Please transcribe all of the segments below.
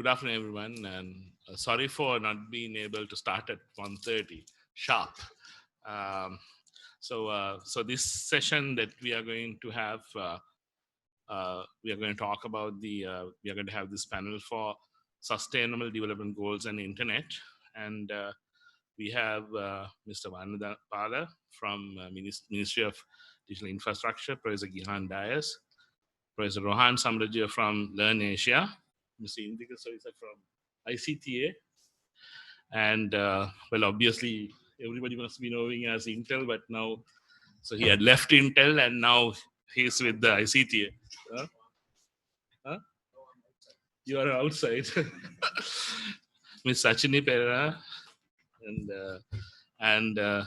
Good afternoon, everyone, and sorry for not being able to start at 1:30 sharp. So this session that we are going to have, we are going to talk about we are going to have this panel for Sustainable Development Goals and Internet, and we have Mr. Wasantha Deshapriya from Ministry of Digital Infrastructure, Professor Gihan Dias, Professor Rohan Samarajiva from Learn Asia, Mr. Indika Soysa from ICTA, and well, obviously everybody must be knowing as Intel, but now, so he had left Intel and now he's with the ICTA. Huh? Huh? You are outside. Ms. Sachini Perera, and I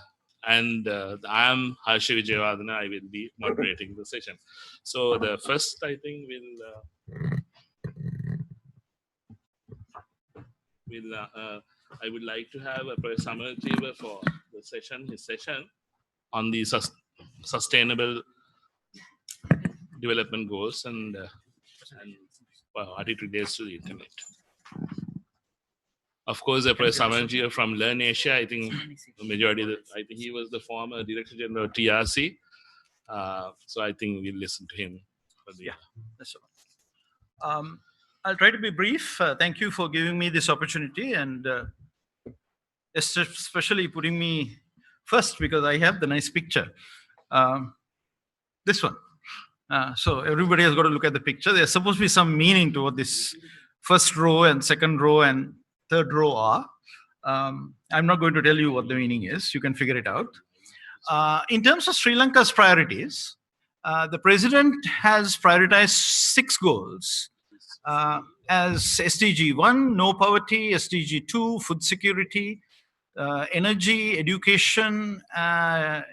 am Harsha Wijayawardana. I will be moderating the session. So the first, I think, I would like to have Prof. Samarajiva for the session, his session on the sustainable development goals and what it relates to the internet. Of course, Prof. Samarajiva from Learn Asia, I think the majority, I think he was the former Director General of TRC. So I think we'll listen to him. That's all. I'll try to be brief. Thank you for giving me this opportunity and especially putting me first because I have the nice picture. This one. So everybody has got to look at the picture. There's supposed to be some meaning to what this first row and second row and third row are. I'm not going to tell you what the meaning is. You can figure it out. In terms of Sri Lanka's priorities, the president has prioritized 6 goals as SDG 1, no poverty, SDG 2, food security, energy, education,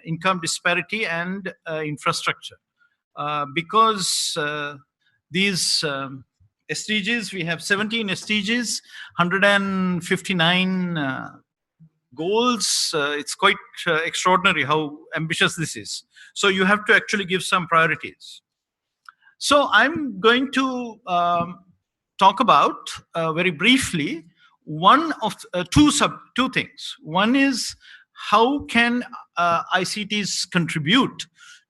income disparity, and infrastructure. Because these SDGs, we have 17 SDGs, 159 goals. It's quite extraordinary how ambitious this is. So you have to actually give some priorities. So I'm going to talk about very briefly one of two things. One is how can ICTs contribute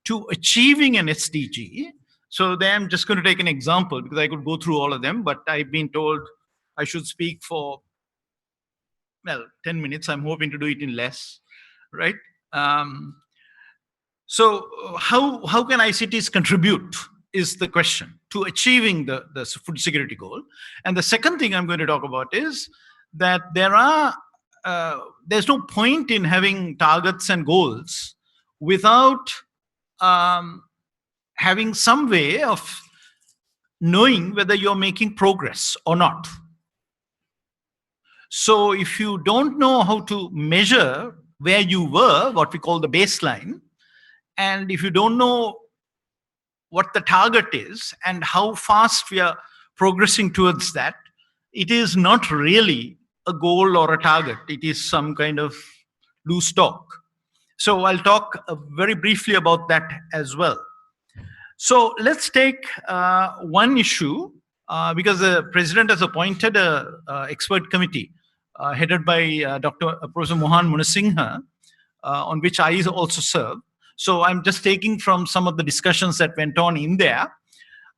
to achieving an SDG. So then I'm just going to take an example because I could go through all of them, but I've been told I should speak for, well, 10 minutes. I'm hoping to do it in less, right? So how can ICTs contribute is the question to achieving the food security goal. And the second thing I'm going to talk about is that there's no point in having targets and goals without having some way of knowing whether you're making progress or not. So if you don't know how to measure where you were, what we call the baseline, and if you don't know what the target is and how fast we are progressing towards that, it is not really a goal or a target. It is some kind of loose talk. So I'll talk very briefly about that as well. So let's take one issue because the president has appointed an expert committee headed by Professor Mohan Munasinghe, on which I also serve. So I'm just taking from some of the discussions that went on in there.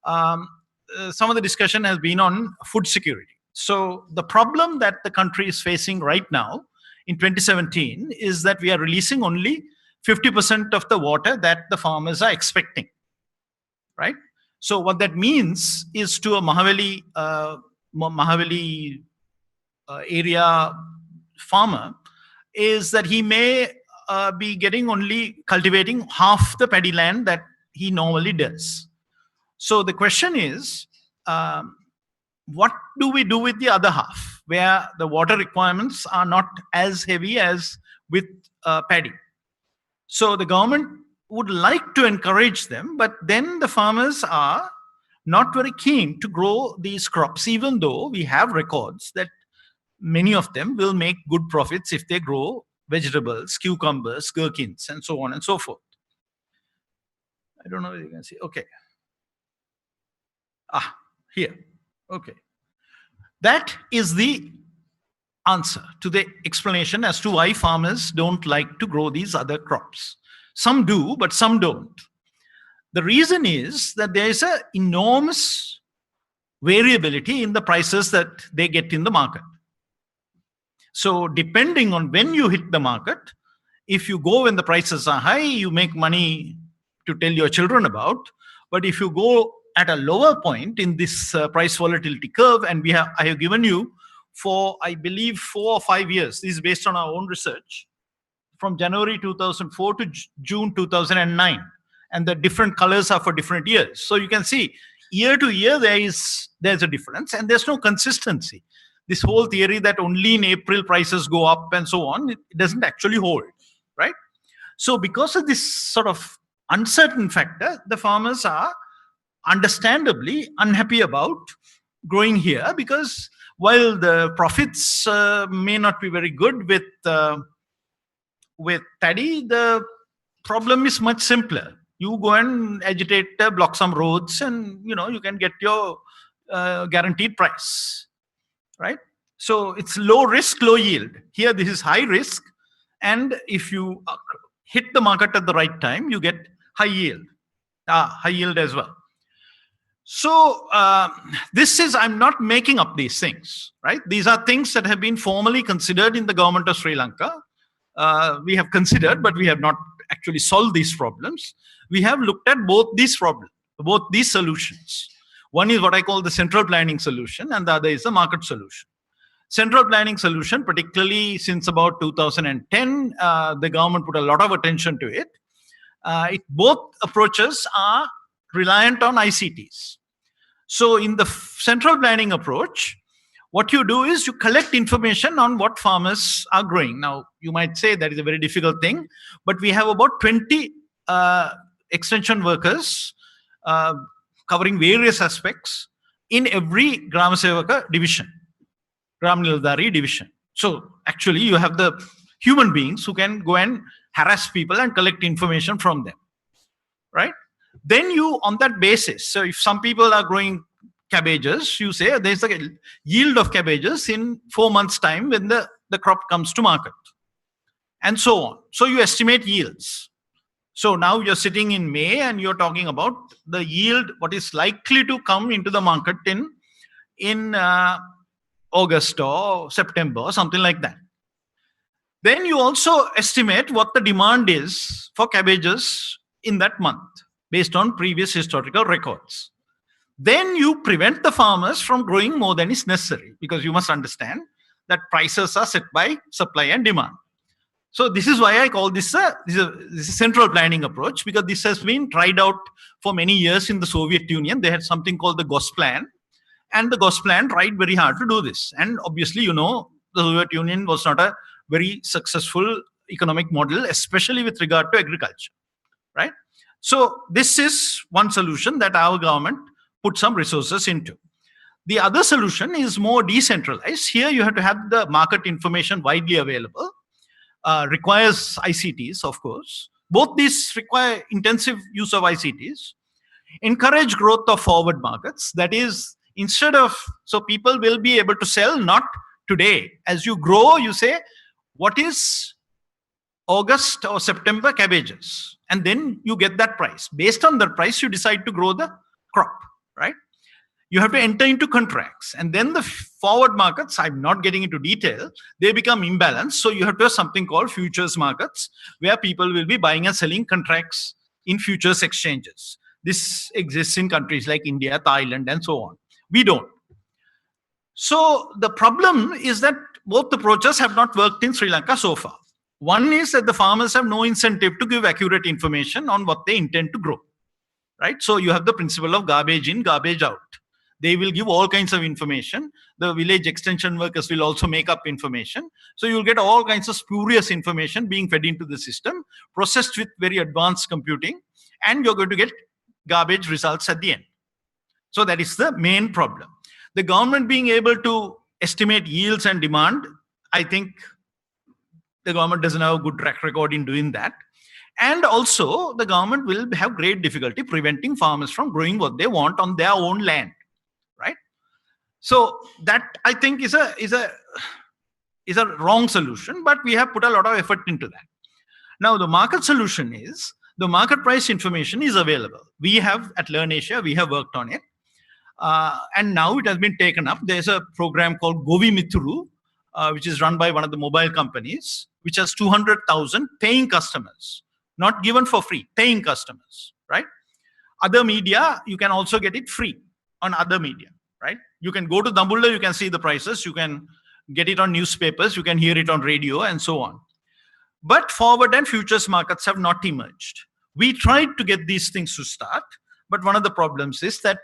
Some of the discussion has been on food security. So the problem that the country is facing right now in 2017 is that we are releasing only 50% of the water that the farmers are expecting, right? So what that means is to a Mahaveli area farmer is that he may be getting only cultivating half the paddy land that he normally does. So the question is, what do we do with the other half where the water requirements are not as heavy as with paddy? So the government would like to encourage them, but then the farmers are not very keen to grow these crops, even though we have records that many of them will make good profits if they grow vegetables, cucumbers, gherkins, and so on and so forth. I don't know if you can see. Okay. Here. Okay. That is the answer to the explanation as to why farmers don't like to grow these other crops. Some do, but some don't. The reason is that there is an enormous variability in the prices that they get in the market. So depending on when you hit the market, if you go when the prices are high, you make money to tell your children about. But if you go at a lower point in this price volatility curve, and I have given you for, I believe, 4 or 5 years, this is based on our own research, from January 2004 to June 2009. And the different colors are for different years. So you can see year to year there's a difference, and there's no consistency. This whole theory that only in April prices go up and so on, it doesn't actually hold, right? So because of this sort of uncertain factor, the farmers are understandably unhappy about growing here, because while the profits may not be very good with paddy, the problem is much simpler. You go and agitate, block some roads, and you can get your guaranteed price, right? So it's low risk, low yield. Here, this is high risk, and if you hit the market at the right time, you get high yield as well. So I'm not making up these things, right? These are things that have been formally considered in the government of Sri Lanka. We have considered, but we have not actually solved these problems. We have looked at both these problems, both these solutions. One is what I call the central planning solution, and the other is the market solution. Central planning solution, particularly since about 2010, the government put a lot of attention to it. Both approaches are reliant on ICTs. So in the central planning approach, what you do is you collect information on what farmers are growing. Now, you might say that is a very difficult thing, but we have about 20 extension workers covering various aspects in every Gram Sevaka division, Gram Nildari division. So actually, you have the human beings who can go and harass people and collect information from them, right? Then you, on that basis, so if some people are growing cabbages, you say there's a yield of cabbages in 4 months' time when the crop comes to market, and so on. So you estimate yields. So now you're sitting in May and you're talking about the yield, what is likely to come into the market in August or September or something like that. Then you also estimate what the demand is for cabbages in that month based on previous historical records. Then you prevent the farmers from growing more than is necessary, because you must understand that prices are set by supply and demand. So this is why I call this a central planning approach, because this has been tried out for many years in the Soviet Union. They had something called the Gosplan, and the Gosplan tried very hard to do this. And obviously, the Soviet Union was not a very successful economic model, especially with regard to agriculture, right? So this is one solution that our government put some resources into. The other solution is more decentralized. Here you have to have the market information widely available. Requires ICTs, of course. Both these require intensive use of ICTs. Encourage growth of forward markets. That is, so people will be able to sell not today. As you grow, you say, what is August or September cabbages? And then you get that price. Based on that price, you decide to grow the crop, right? You have to enter into contracts. And then the forward markets, I'm not getting into detail, they become imbalanced. So you have to have something called futures markets, where people will be buying and selling contracts in futures exchanges. This exists in countries like India, Thailand, and so on. We don't. So the problem is that both approaches have not worked in Sri Lanka so far. One is that the farmers have no incentive to give accurate information on what they intend to grow, right? So you have the principle of garbage in, garbage out. They will give all kinds of information. The village extension workers will also make up information. So you'll get all kinds of spurious information being fed into the system, processed with very advanced computing, and you're going to get garbage results at the end. So that is the main problem. The government being able to estimate yields and demand, I think the government doesn't have a good track record in doing that. And also, the government will have great difficulty preventing farmers from growing what they want on their own land, right? So that I think is a wrong solution, but we have put a lot of effort into that. Now the market solution is the market price information is available. We have at Learn Asia, we have worked on it. And now it has been taken up. There's a program called Govi Mithuru, which is run by one of the mobile companies, which has 200,000 paying customers, not given for free, paying customers, right? Other media, you can also get it free on other media, right? You can go to Dambulla, you can see the prices, you can get it on newspapers, you can hear it on radio, and so on. But forward and futures markets have not emerged. We tried to get these things to start, but one of the problems is that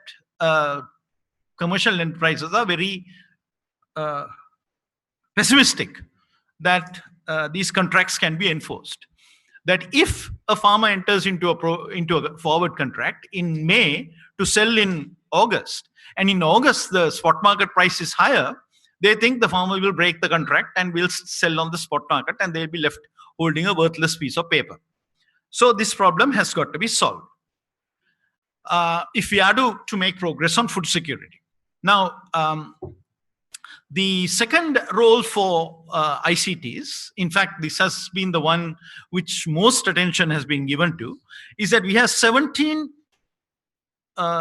commercial enterprises are very pessimistic that these contracts can be enforced. That if a farmer enters into a forward contract in May to sell in August, and in August the spot market price is higher, they think the farmer will break the contract and will sell on the spot market, and they'll be left holding a worthless piece of paper. So this problem has got to be solved if we are to make progress on food security. Now, the second role for ICTs, in fact, this has been the one which most attention has been given to, is that we have 17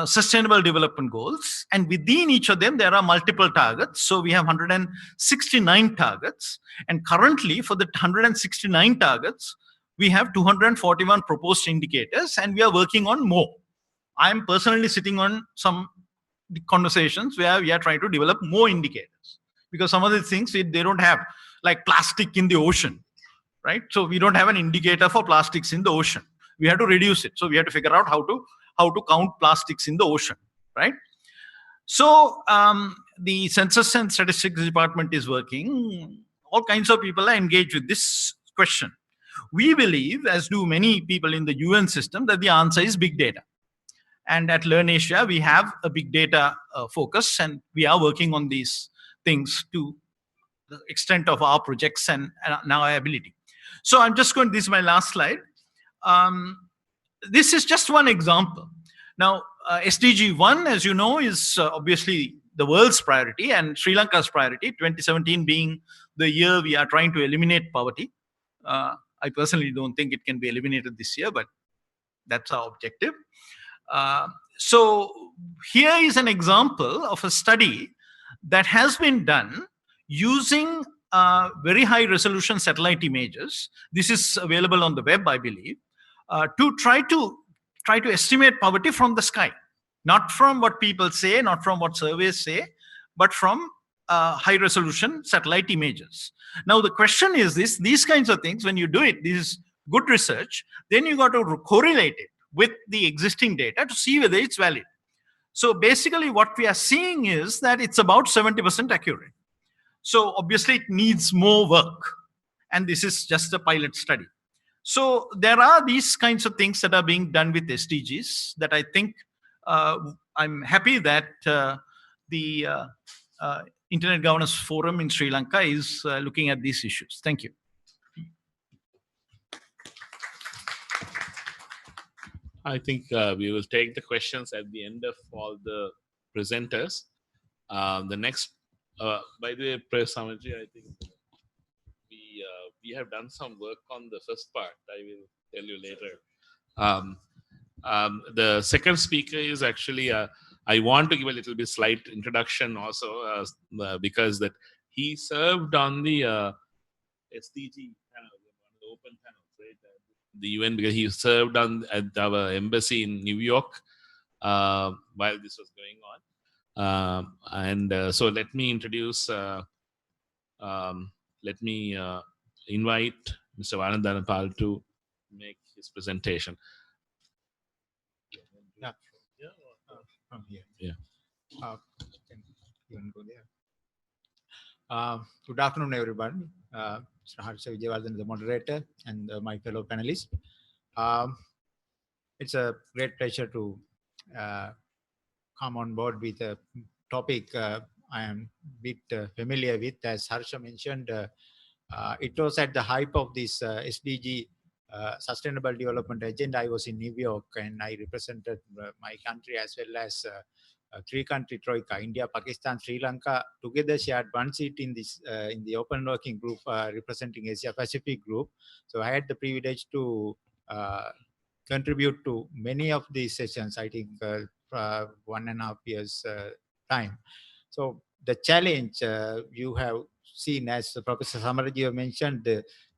sustainable development goals, and within each of them there are multiple targets. So we have 169 targets, and currently for the 169 targets we have 241 proposed indicators, and we are working on more. I am personally sitting on some conversations where we are trying to develop more indicators, because some of the things they don't have, like plastic in the ocean, right? So we don't have an indicator for plastics in the ocean. We have to reduce it, so we have to figure out how to count plastics in the ocean, right? So the Census and Statistics Department is working. All kinds of people are engaged with this question. We believe, as do many people in the UN system, that the answer is big data. And at Learn Asia, we have a big data focus, and we are working on these things to the extent of our projects and our ability. So I'm just going, this is my last slide. This is just one example. Now, SDG 1, as you know, is obviously the world's priority and Sri Lanka's priority, 2017 being the year we are trying to eliminate poverty. I personally don't think it can be eliminated this year, but that's our objective. So here is an example of a study that has been done using very high resolution satellite images. This is available on the web, I believe, to try to estimate poverty from the sky, not from what people say, not from what surveys say, but from high resolution satellite images. Now the question is this: these kinds of things, when you do it, this is good research, then you got to correlate it with the existing data to see whether it's valid. So basically what we are seeing is that it's about 70% accurate. So obviously it needs more work, and this is just a pilot study. So there are these kinds of things that are being done with SDGs that I think I'm happy that the Internet Governance Forum in Sri Lanka is looking at these issues. Thank you. I think we will take the questions at the end of all the presenters. The next, by the way, Prof. Samarajiva, I think we have done some work on the first part. I will tell you later. The second speaker is actually, I want to give a little bit slight introduction also, because that he served on the SDG panel, the open panel, right? The UN, because he served at our embassy in New York while this was going on. So let me introduce, let me invite Mr. Wasantha to make his presentation. Yeah. From here. Yeah. You can go there. Good afternoon, everyone. Mr. Harsha Wijayawardana, the moderator, and my fellow panelists. It's a great pleasure to come on board with a topic I am a bit familiar with. As Harsha mentioned, it was at the hype of this SDG Sustainable Development Agenda. I was in New York and I represented my country as well as three-country troika, India, Pakistan, Sri Lanka, together shared one seat in this in the open working group representing Asia Pacific group. So I had the privilege to contribute to many of these sessions. I think 1.5 years time. So the challenge you have seen, as Professor Samarajiva mentioned,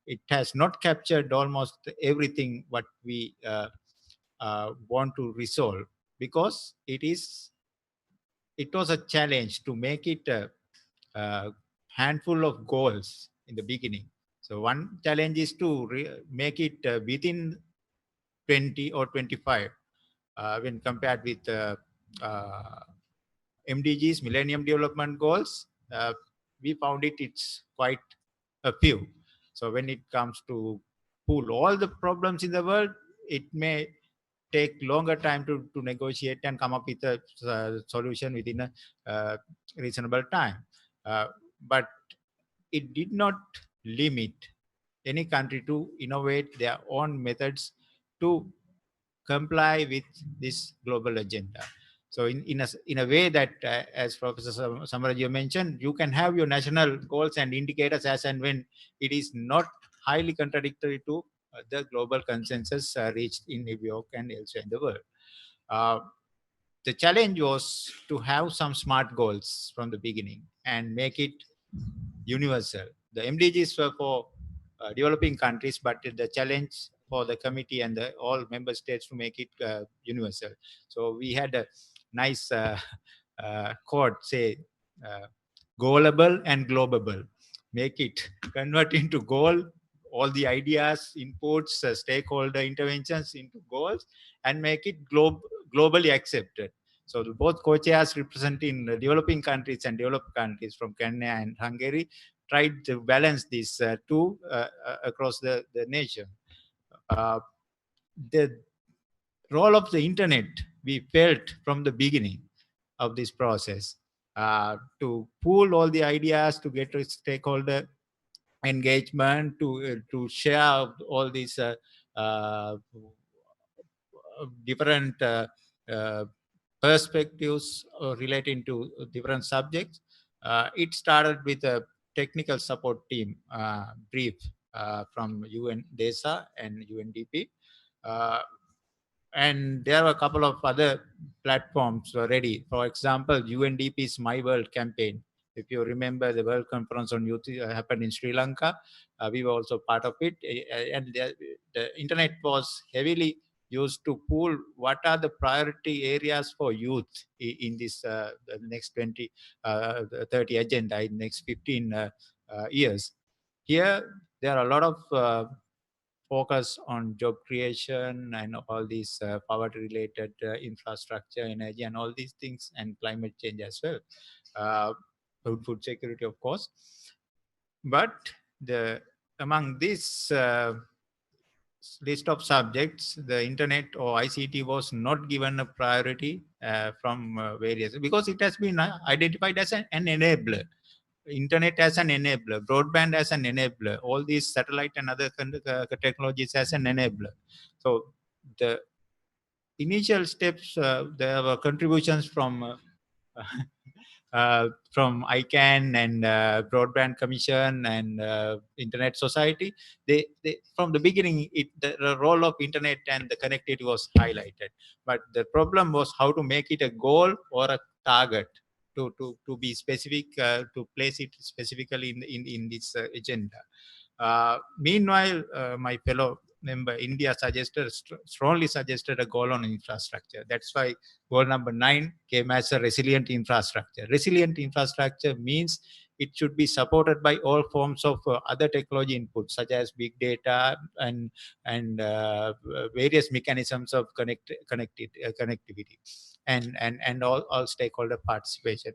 it has not captured almost everything what we want to resolve, because it was a challenge to make it a handful of goals in the beginning. So one challenge is to make it within 20 or 25 when compared with MDGs, Millennium Development Goals. We found it's quite a few. So when it comes to pull all the problems in the world, it may take longer time to negotiate and come up with a solution within a reasonable time. But it did not limit any country to innovate their own methods to comply with this global agenda. So in a way that, as Professor Samarajiva mentioned, you can have your national goals and indicators as and when it is not highly contradictory to the global consensus reached in New York and elsewhere in the world. The challenge was to have some smart goals from the beginning and make it universal. The MDGs were for developing countries, but the challenge for the committee and all member states to make it universal. So we had a nice quote, say, goalable and globable. Make it convert into goal, all the ideas, inputs, stakeholder interventions into goals, and make it globally accepted. So both co-chairs representing the developing countries and developed countries from Kenya and Hungary tried to balance these two across the nation. The role of the internet, we felt from the beginning of this process, to pool all the ideas, to get a stakeholder engagement, to share all these different perspectives relating to different subjects. It started with a technical support team brief from UN DESA and UNDP. And there are a couple of other platforms already. For example, UNDP's My World campaign. If you remember, the World Conference on Youth happened in Sri Lanka. We were also part of it. And the internet was heavily used to pool what are the priority areas for youth in this the next 30 agenda, in next 15 years. Here, there are a lot of focus on job creation and all these poverty-related infrastructure, energy, and all these things, and climate change as well. Food security, of course. But among this list of subjects, the internet or ICT was not given a priority from various, because it has been identified as an enabler. Internet as an enabler, broadband as an enabler, all these satellite and other technologies as an enabler. So the initial steps, there were contributions from ICANN and Broadband Commission and Internet Society. They from the beginning, the role of internet and the connectivity was highlighted. But the problem was how to make it a goal or a target to be specific, to place it specifically in this agenda. Meanwhile, my fellow member India strongly suggested a goal on infrastructure. That's why goal number 9 came as a resilient infrastructure. Resilient infrastructure means it should be supported by all forms of other technology inputs, such as big data and various mechanisms of connectivity and all stakeholder participation.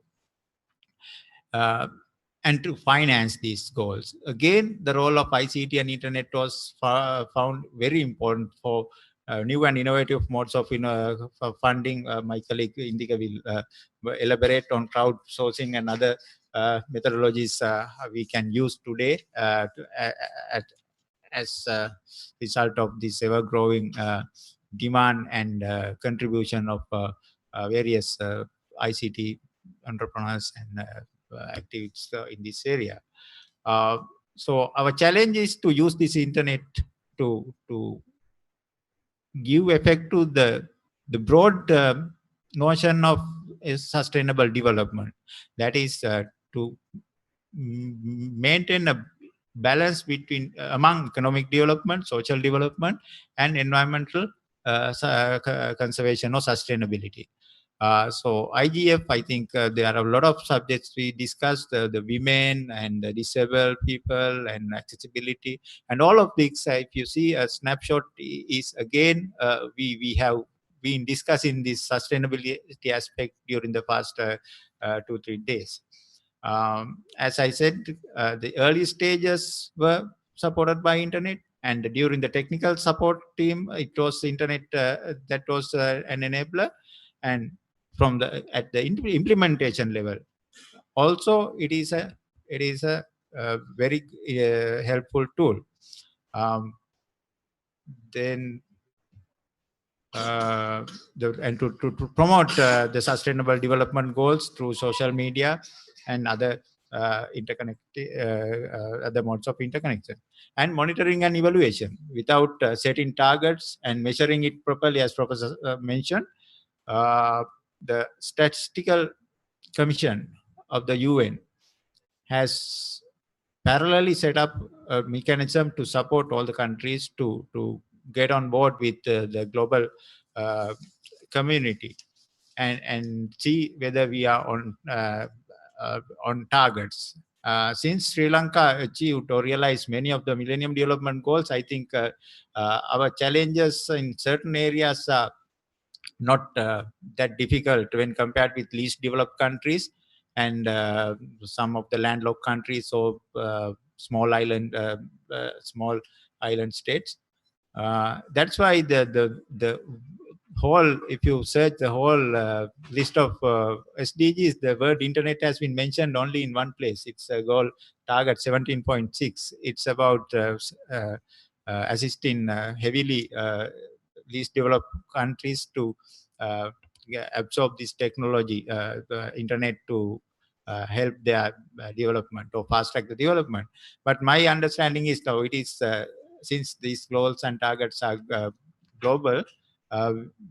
And to finance these goals. Again, the role of ICT and internet was found very important for new and innovative modes of funding. My colleague Indika will elaborate on crowdsourcing and other methodologies we can use today as a result of this ever-growing demand and contribution of various ICT entrepreneurs and activists in this area. So our challenge is to use this internet to give effect to the broad notion of sustainable development. That is to maintain a balance between among economic development, social development, and environmental conservation or sustainability. So IGF, I think there are a lot of subjects we discussed, the women and the disabled people and accessibility, and all of these. If you see a snapshot, is again we have been discussing this sustainability aspect during the past 2-3 days. As I said, the early stages were supported by internet, and during the technical support team, it was internet that was an enabler, and from the at the implementation level, also it is a very helpful tool. Then and to promote the sustainable development goals through social media and other other modes of interconnection, and monitoring and evaluation without setting targets and measuring it properly, as Professor mentioned. The Statistical Commission of the UN has parallelly set up a mechanism to support all the countries to get on board with the global community and see whether we are on targets. Since Sri Lanka achieved or realized many of the Millennium Development Goals, I think our challenges in certain areas are not that difficult when compared with least developed countries and some of the landlocked countries or small island states. That's why the whole, if you search the whole list of SDGs, the word internet has been mentioned only in one place. It's a goal target 17.6. It's about assisting heavily least developed countries to absorb this technology, the internet, to help their development or fast track the development. But my understanding is now it is since these goals and targets are global,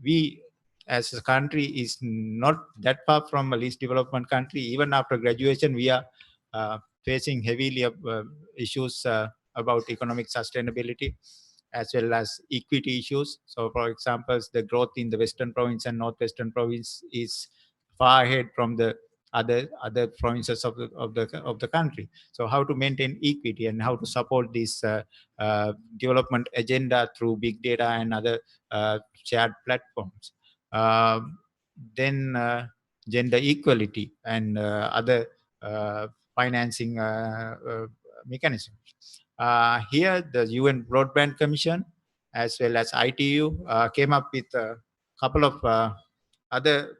we as a country is not that far from a least development country. Even after graduation, we are facing heavily issues about economic sustainability as well as equity issues. So, for example, the growth in the Western Province and Northwestern Province is far ahead from the other provinces of the country. So, how to maintain equity and how to support this development agenda through big data and other shared platforms. Then gender equality and other financing mechanisms. Here, the UN Broadband Commission as well as ITU came up with a couple of other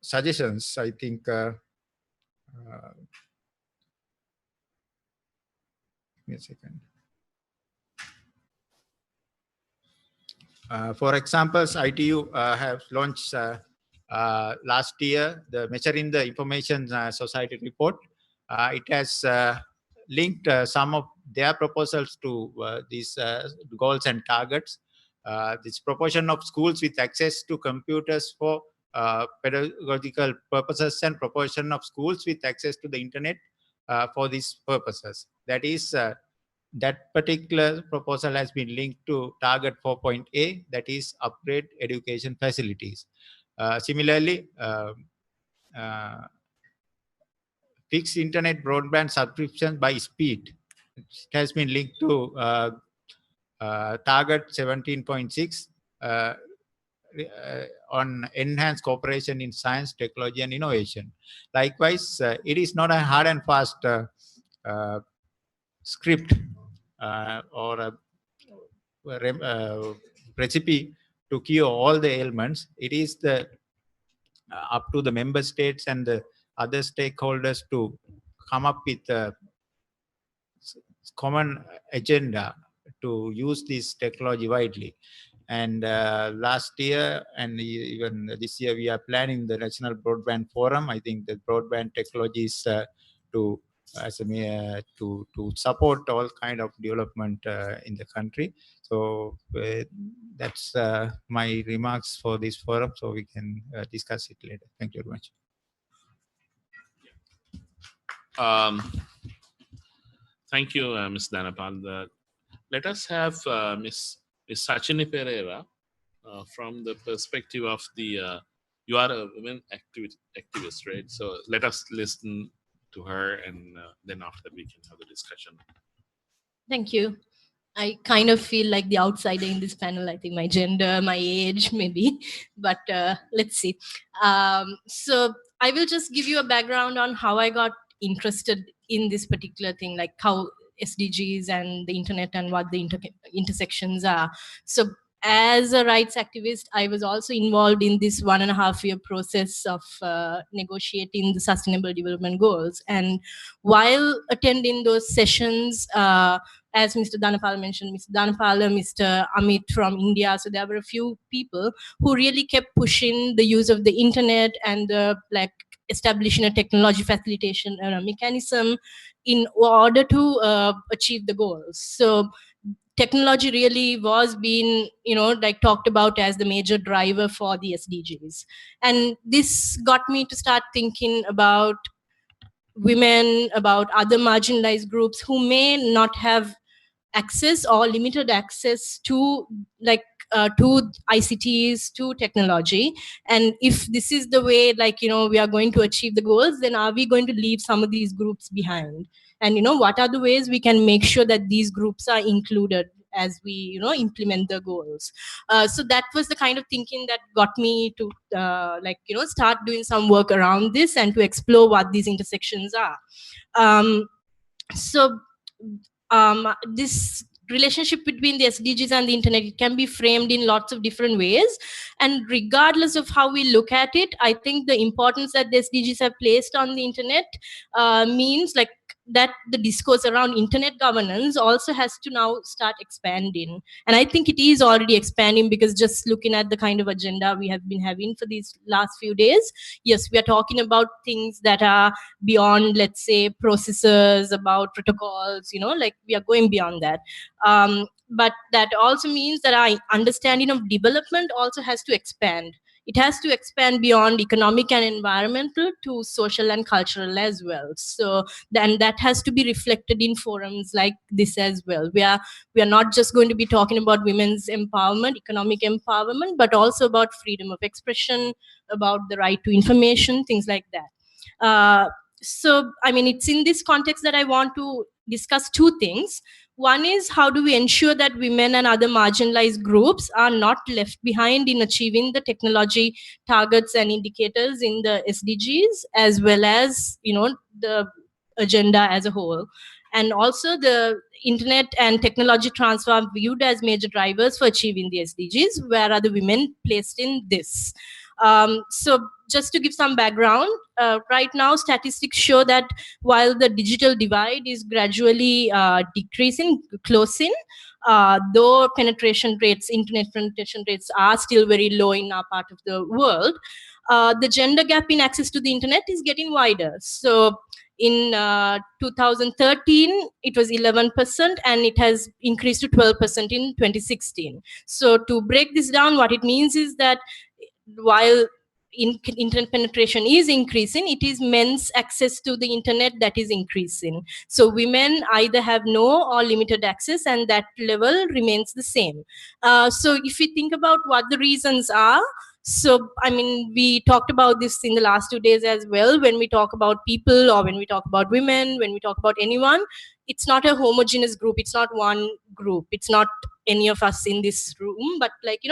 suggestions. I think give me a second. For examples, ITU have launched last year the Measuring the Information Society report. It has linked some of their proposals to these goals and targets. This proportion of schools with access to computers for pedagogical purposes and proportion of schools with access to the internet for these purposes. That is, that particular proposal has been linked to target 4.A, that is upgrade education facilities. Similarly, fixed internet broadband subscription by speed. It has been linked to target 17.6 on enhanced cooperation in science, technology, and innovation. Likewise, it is not a hard and fast script or a recipe to cure all the ailments. It is the up to the member states and the other stakeholders to come up with a common agenda to use this technology widely. And last year and even this year, we are planning the National Broadband Forum. I think the broadband technologies to to support all kind of development in the country. So that's my remarks for this forum. So we can discuss it later. Thank you very much. Thank you, Ms. Dhanapal. Let us have Ms. Sachini Perera from the perspective of the, you are a women activist, right? So let us listen to her, and then after we can have the discussion. Thank you. I kind of feel like the outsider in this panel. I think my gender, my age, maybe, but let's see. So I will just give you a background on how I got interested in this particular thing, like how SDGs and the internet and what the intersections are. So as a rights activist, I was also involved in this 1.5-year process of negotiating the Sustainable Development Goals. And while attending those sessions, as Mr. Dhanapal mentioned, Mr. Dhanapal, Mr. Amit from India. So there were a few people who really kept pushing the use of the internet and establishing a technology facilitation mechanism in order to achieve the goals. So technology really was being, talked about as the major driver for the SDGs. And this got me to start thinking about women, about other marginalized groups who may not have access or limited access to to ICTs, to technology. And if this is the way we are going to achieve the goals, then are we going to leave some of these groups behind? And what are the ways we can make sure that these groups are included as we implement the goals? So that was the kind of thinking that got me to start doing some work around this and to explore what these intersections are. This relationship between the SDGs and the internet, it can be framed in lots of different ways. And regardless of how we look at it, I think the importance that the SDGs have placed on the internet means that the discourse around internet governance also has to now start expanding. And I think it is already expanding, because just looking at the kind of agenda we have been having for these last few days, yes, we are talking about things that are beyond, let's say, processors, about protocols, we are going beyond that. But that also means that our understanding of development also has to expand. It has to expand beyond economic and environmental to social and cultural as well. So then that has to be reflected in forums like this as well. We are not just going to be talking about women's empowerment, economic empowerment, but also about freedom of expression, about the right to information, things like that. So, I mean, it's in this context that I want to discuss two things. One is, how do we ensure that women and other marginalized groups are not left behind in achieving the technology targets and indicators in the SDGs, as well as, the agenda as a whole. And also the internet and technology transfer are viewed as major drivers for achieving the SDGs. Where are the women placed in this? So just to give some background, right now statistics show that while the digital divide is gradually closing, though internet penetration rates are still very low in our part of the world, the gender gap in access to the internet is getting wider. So in 2013, it was 11%, and it has increased to 12% in 2016. So to break this down, what it means is that while internet penetration is increasing, it is men's access to the internet that is increasing. So women either have no or limited access, and that level remains the same. So if we think about what the reasons are, so, I mean, we talked about this in the last 2 days as well. When we talk about people, or when we talk about women, when we talk about anyone, it's not a homogeneous group. It's not one group. It's not any of us in this room, but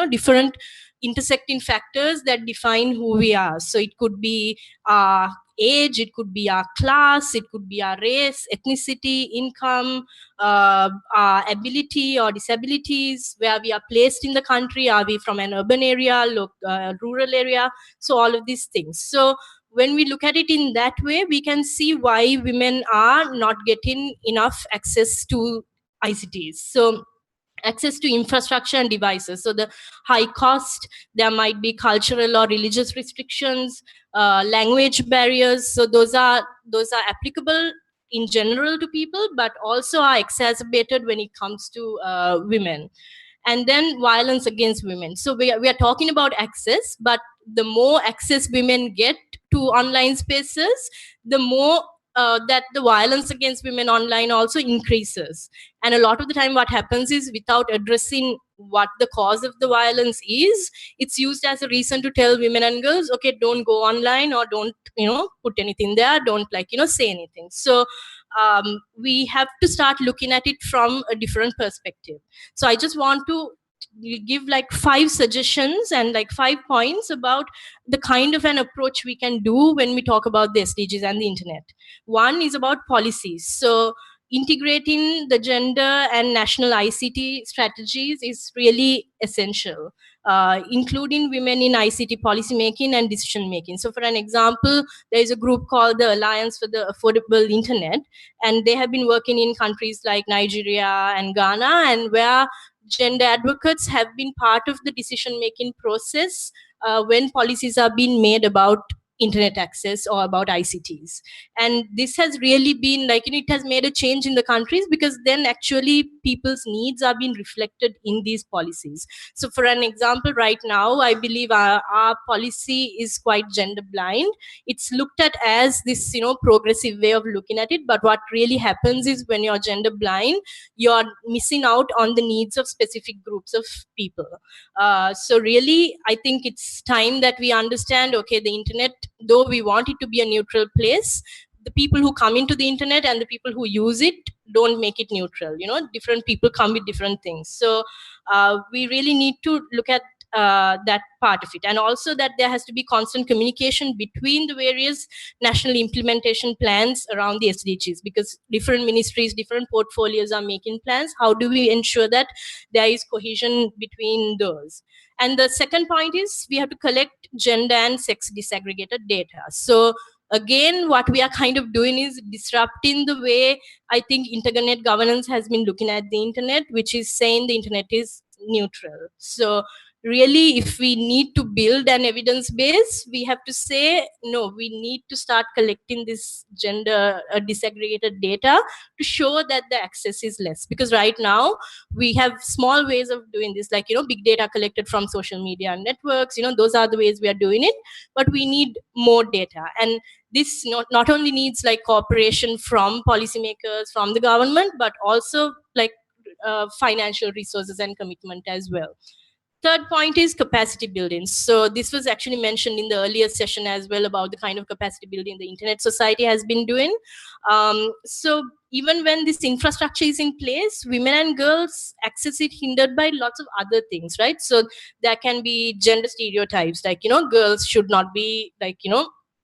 different intersecting factors that define who we are. So it could be our age, it could be our class, it could be our race, ethnicity, income, our ability or disabilities, where we are placed in the country. Are we from an urban area, rural area? So all of these things. So when we look at it in that way, we can see why women are not getting enough access to ICTs. So access to infrastructure and devices. So the high cost, there might be cultural or religious restrictions, language barriers. So those are applicable in general to people, but also are exacerbated when it comes to women. And then violence against women. So we are talking about access, but the more access women get to online spaces, the more that the violence against women online also increases. And a lot of the time what happens is, without addressing what the cause of the violence is, it's used as a reason to tell women and girls, okay, don't go online, or don't put anything there, don't say anything. So we have to start looking at it from a different perspective. So I just want to give like 5 suggestions and like 5 points about the kind of an approach we can do when we talk about the SDGs and the internet. One is about policies. So integrating the gender and national ICT strategies is really essential, including women in ICT policy making and decision making. So for an example, there is a group called the Alliance for the Affordable Internet, and they have been working in countries like Nigeria and Ghana, and where gender advocates have been part of the decision making process when policies are being made about internet access or about ICTs. And this has really been like, it has made a change in the countries, because then actually people's needs are being reflected in these policies. So for an example, right now, I believe our policy is quite gender blind. It's looked at as this, progressive way of looking at it. But what really happens is, when you're gender blind, you're missing out on the needs of specific groups of people. So really, I think it's time that we understand, okay, the internet, though we want it to be a neutral place, the people who come into the internet and the people who use it don't make it neutral. Different people come with different things. So we really need to look at that part of it. And also that there has to be constant communication between the various national implementation plans around the SDGs, because different ministries, different portfolios are making plans. How do we ensure that there is cohesion between those? And the second point is, we have to collect gender and sex disaggregated data. So again, what we are kind of doing is disrupting the way I think internet governance has been looking at the internet, which is saying the internet is neutral. So really, if we need to build an evidence base, we have to say, no, we need to start collecting this gender disaggregated data to show that the access is less. Because right now we have small ways of doing this, like big data collected from social media networks, those are the ways we are doing it. But we need more data, and this not only needs like cooperation from policymakers, from the government, but also like financial resources and commitment as well. Third point is capacity building. So this was actually mentioned in the earlier session as well, about the kind of capacity building the Internet Society has been doing. So even when this infrastructure is in place, women and girls access it hindered by lots of other things, right? So there can be gender stereotypes, like, girls should not be like,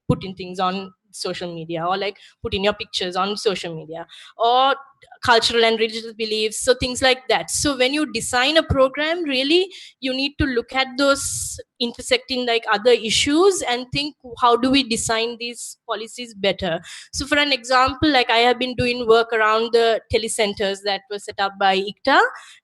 putting things on social media, or like putting your pictures on social media, or cultural and religious beliefs, so things like that. So when you design a program, really you need to look at those intersecting like other issues and think, how do we design these policies better? So for an example, like I have been doing work around the telecenters that were set up by ICTA,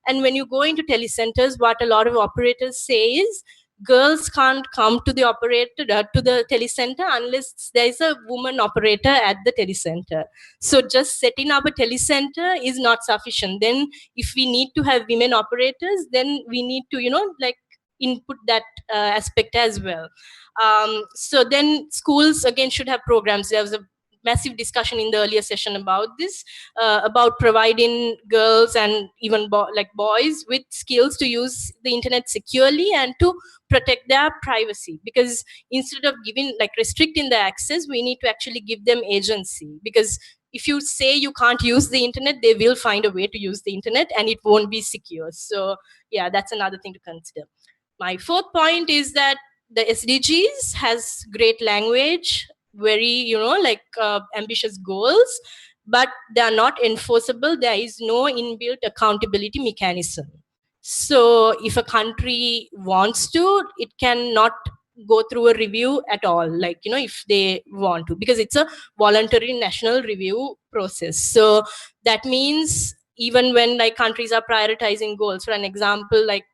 and when you go into telecenters, what a lot of operators say is, girls can't come to the operator to the telecenter unless there is a woman operator at the telecenter. So just setting up a telecenter is not sufficient. Then if we need to have women operators, then we need to like input that aspect as well. So then schools again should have programs. There was a massive discussion in the earlier session about this, about providing girls and even like boys with skills to use the internet securely and to protect their privacy. Because instead of giving like restricting the access, we need to actually give them agency. Because if you say you can't use the internet, they will find a way to use the internet and it won't be secure. So yeah, that's another thing to consider. My fourth point is that the SDGs has great language, very like ambitious goals, but they are not enforceable. There is no inbuilt accountability mechanism. So if a country wants to, it cannot go through a review at all, like if they want to, because it's a voluntary national review process. So that means even when like countries are prioritizing goals. For an example, like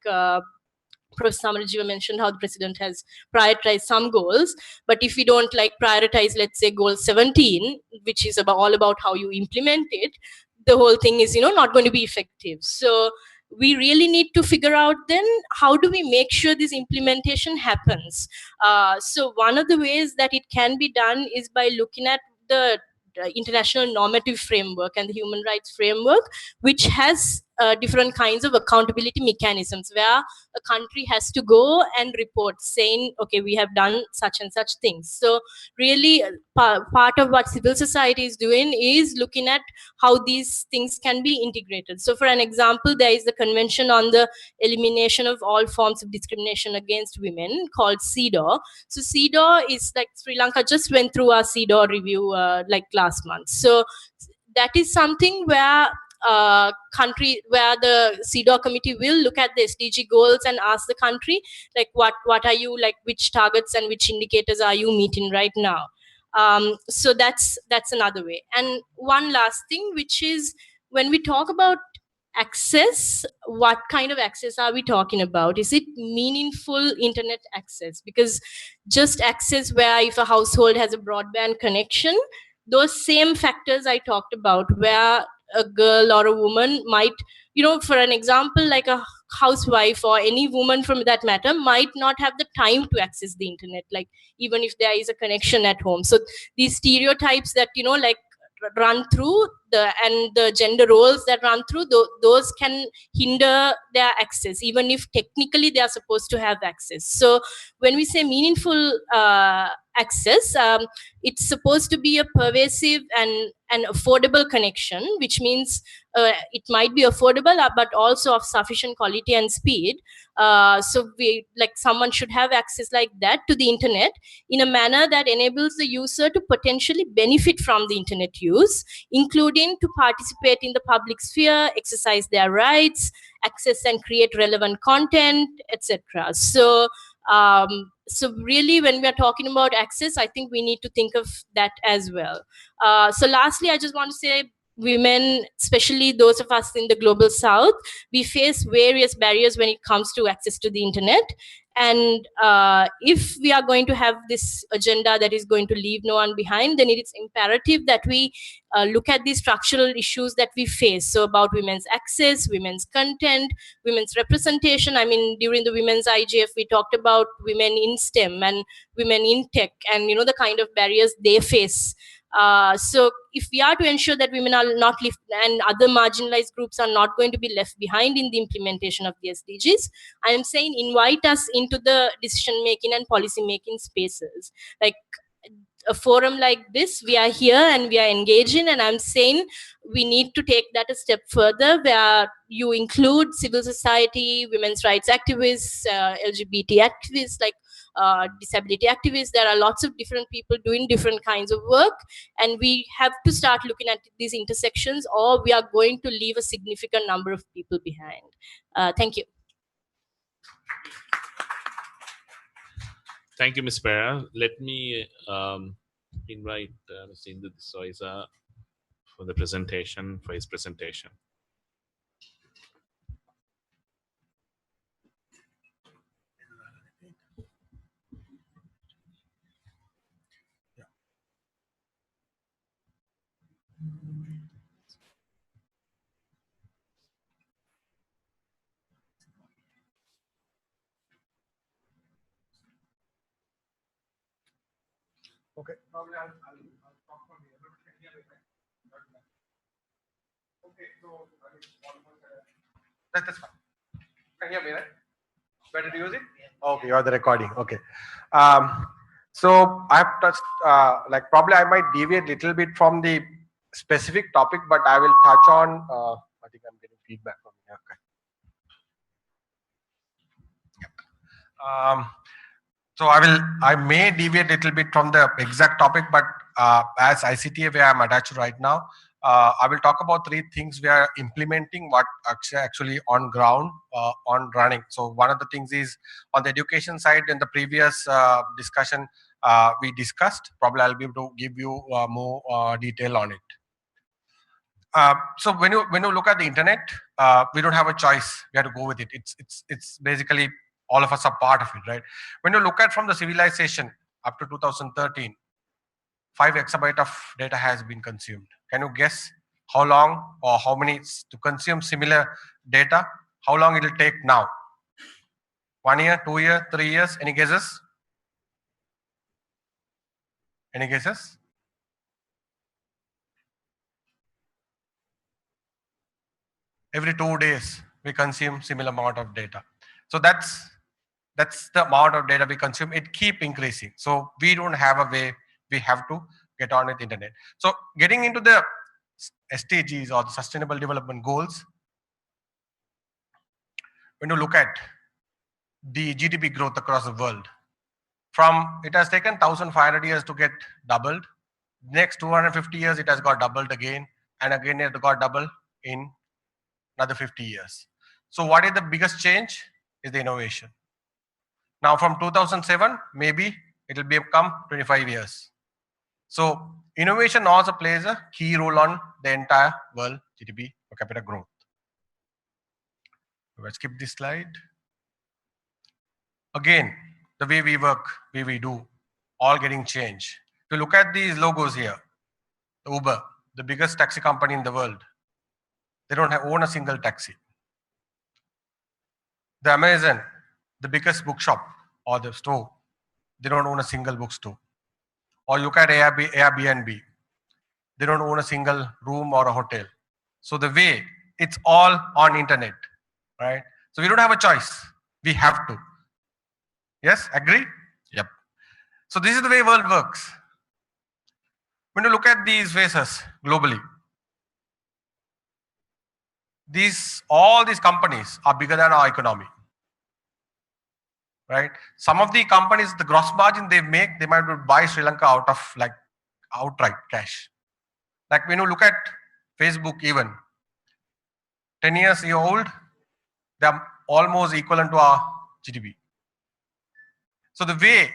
Prof. Samarajiva mentioned how the president has prioritized some goals, but if we don't like prioritize, let's say goal 17, which is all about how you implement it, the whole thing is, not going to be effective. So we really need to figure out then how do we make sure this implementation happens. So one of the ways that it can be done is by looking at the international normative framework and the human rights framework, which has different kinds of accountability mechanisms where a country has to go and report saying, okay, we have done such and such things. So really part of what civil society is doing is looking at how these things can be integrated. So for an example, there is the Convention on the Elimination of All Forms of Discrimination Against Women called CEDAW. So CEDAW is like, Sri Lanka just went through our CEDAW review like last month. So that is something where where the CEDAW committee will look at the SDG goals and ask the country, like, what are you, like, which targets and which indicators are you meeting right now? So that's another way. And one last thing, which is when we talk about access, what kind of access are we talking about? Is it meaningful internet access? Because just access where if a household has a broadband connection, those same factors I talked about, where a girl or a woman might, for an example, like a housewife or any woman from that matter might not have the time to access the internet, like even if there is a connection at home. So these stereotypes that, like run through the gender roles that run through, those can hinder their access, even if technically they are supposed to have access. So when we say meaningful access, it's supposed to be a pervasive and an affordable connection, which means it might be affordable, but also of sufficient quality and speed. So someone should have access like that to the internet in a manner that enables the user to potentially benefit from the internet use, including to participate in the public sphere, exercise their rights, access and create relevant content, etc. So really, when we are talking about access, I think we need to think of that as well. So lastly, I just want to say, women, especially those of us in the global south, we face various barriers when it comes to access to the internet. And if we are going to have this agenda that is going to leave no one behind, then it is imperative that we look at these structural issues that we face. So about women's access, women's content, women's representation. I mean, during the women's IGF, we talked about women in STEM and women in tech, and the kind of barriers they face. So if we are to ensure that women are not left and other marginalized groups are not going to be left behind in the implementation of the SDGs, I am saying invite us into the decision making and policy making spaces. Like a forum like this, we are here and we are engaging, and I'm saying we need to take that a step further, where you include civil society, women's rights activists, LGBT activists, like disability activists. There are lots of different people doing different kinds of work, and we have to start looking at these intersections, or we are going to leave a significant number of people behind. Thank you. Thank you, Ms. Perera. Let me invite Mr. Indika Soysa for his presentation. Okay, probably I'll talk from here. Okay, so that's fine. Can you hear me, right? Better to use it? Okay, you're the recording. Okay. So I've touched, probably I might deviate a little bit from the specific topic, but I will touch on, I think I'm getting feedback from here. Okay. So I may deviate a little bit from the exact topic, but as ICTA where I'm attached right now, I will talk about three things we are implementing, what actually on ground, on running. So one of the things is on the education side. In the previous discussion we discussed, probably I'll be able to give you more detail on it. So when you look at the internet, we don't have a choice. We have to go with it. It's basically all of us are part of it, right? When you look at from the civilization up to 2013, 5 exabyte of data has been consumed. Can you guess how long or how many to consume similar data? How long it will take now? 1 year, 2 years, 3 years? Any guesses? Any guesses? Every 2 days we consume similar amount of data. So that's the amount of data we consume. It keep increasing. So we don't have a way. We have to get on with internet. So getting into the SDGs or the Sustainable Development Goals, when you look at the GDP growth across the world, from it has taken 1,500 years to get doubled. Next 250 years it has got doubled again, and again it got doubled in another 50 years. So what is the biggest change? Is the innovation. Now from 2007, maybe it will become 25 years. So innovation also plays a key role on the entire world GDP per capita growth. Let's skip this slide. Again, the way we work, way we do, all getting changed. If you look at these logos here, the Uber, the biggest taxi company in the world, they don't own a single taxi. The Amazon, the biggest bookshop or the store, they don't own a single bookstore. Or look at Airbnb, they don't own a single room or a hotel. So the way, it's all on internet, right? So we don't have a choice. We have to. Yes, agree? Yep. So this is the way world works. When you look at these faces globally, all these companies are bigger than our economy, right? Some of the companies, the gross margin they make, they might buy Sri Lanka out of like outright cash. Like when you look at Facebook, even 10 years old, they are almost equivalent to our GDP. So the way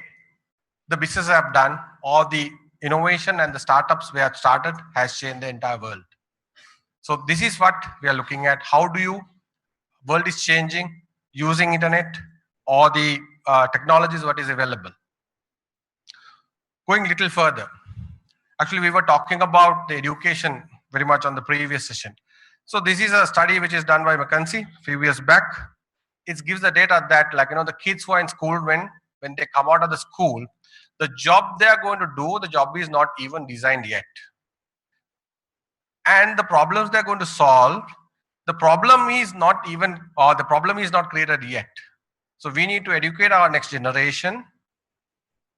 the business have done, or the innovation and the startups we have started has changed the entire world. So this is what we are looking at. How do you, world is changing using internet or the technologies what is available. Going little further, actually we were talking about the education very much on the previous session. So this is a study which is done by McKinsey a few years back. It gives the data that, like, the kids who are in school, when they come out of the school, the job they are going to do, the job is not even designed yet. And the problems they're going to solve, the problem is not even, or the problem is not created yet. So we need to educate our next generation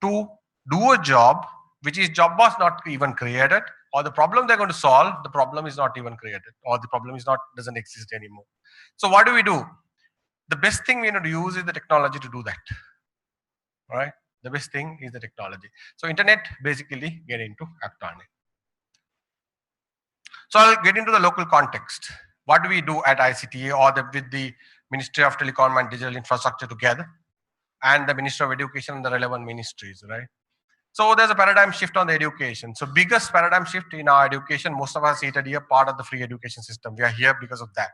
to do a job which is job was not even created, or the problem they're going to solve, the problem is not even created, or the problem is not, doesn't exist anymore. So what do we do? The best thing we need to use is the technology to do that. All right? The best thing is the technology. So internet basically get into act on it. So I'll get into the local context. What do we do at ICTA or with the Ministry of Telecom and Digital Infrastructure together, and the Ministry of Education and the relevant ministries, right? So there's a paradigm shift on the education. So biggest paradigm shift in our education, most of us seated here, part of the free education system. We are here because of that.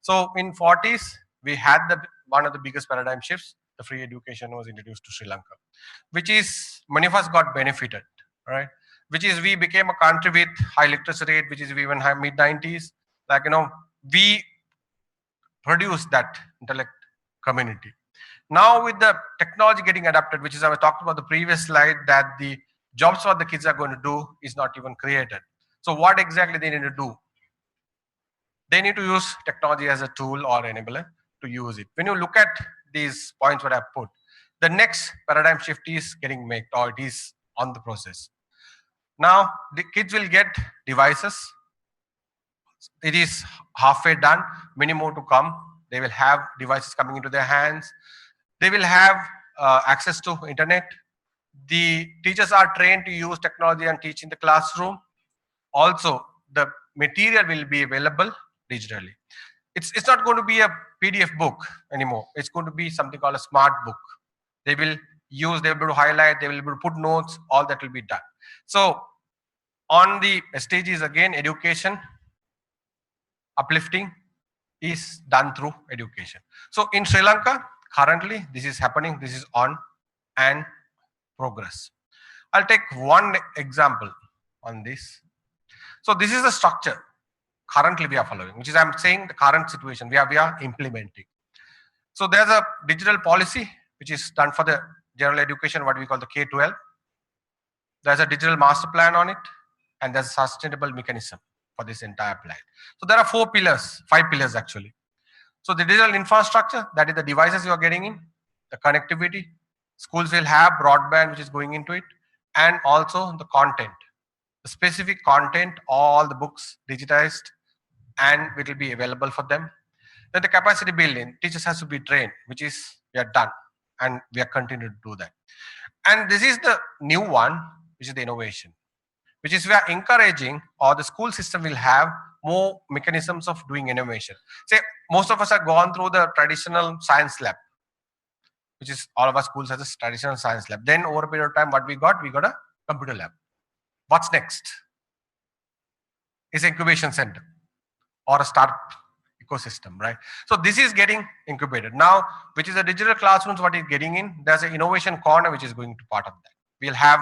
So in 40s, we had one of the biggest paradigm shifts. The free education was introduced to Sri Lanka, which is many of us got benefited, right? Which is we became a country with high literacy rate, which is we even have mid-90s. Like, we produced that intellect community. Now with the technology getting adapted, which is I was talked about the previous slide, that the jobs what the kids are going to do is not even created. So what exactly they need to do? They need to use technology as a tool or enabler to use it. When you look at these points what I put, the next paradigm shift is getting made, or it is on the process. Now the kids will get devices. It is halfway done, many more to come. They will have devices coming into their hands. They will have access to internet. The teachers are trained to use technology and teach in the classroom. Also, the material will be available digitally. It's not going to be a PDF book anymore. It's going to be something called a smart book. They will use, they will be able to highlight, they will be able to put notes, all that will be done. So on the SDGs again, education, uplifting is done through education. So in Sri Lanka, currently this is happening, this is on and progress. I'll take one example on this. So this is the structure currently we are following, which is I'm saying the current situation we are implementing. So there's a digital policy which is done for the general education, what we call the K-12. There's a digital master plan on it, and there's a sustainable mechanism for this entire plan. So there are 4 pillars, 5 pillars actually. So the digital infrastructure, that is the devices you are getting in, the connectivity, schools will have broadband which is going into it, and also the content, the specific content, all the books digitized, and it will be available for them. Then the capacity building, teachers has to be trained, which is we are done, and we are continuing to do that. And this is the new one, which is the innovation, which is we are encouraging, or the school system will have more mechanisms of doing innovation. Say most of us have gone through the traditional science lab, which is all of our schools has a traditional science lab. Then over a period of time, what we got a computer lab. What's next? Is incubation center or a startup ecosystem, right? So this is getting incubated now, which is a digital classrooms. What is getting in? There's an innovation corner which is going to part of that. We'll have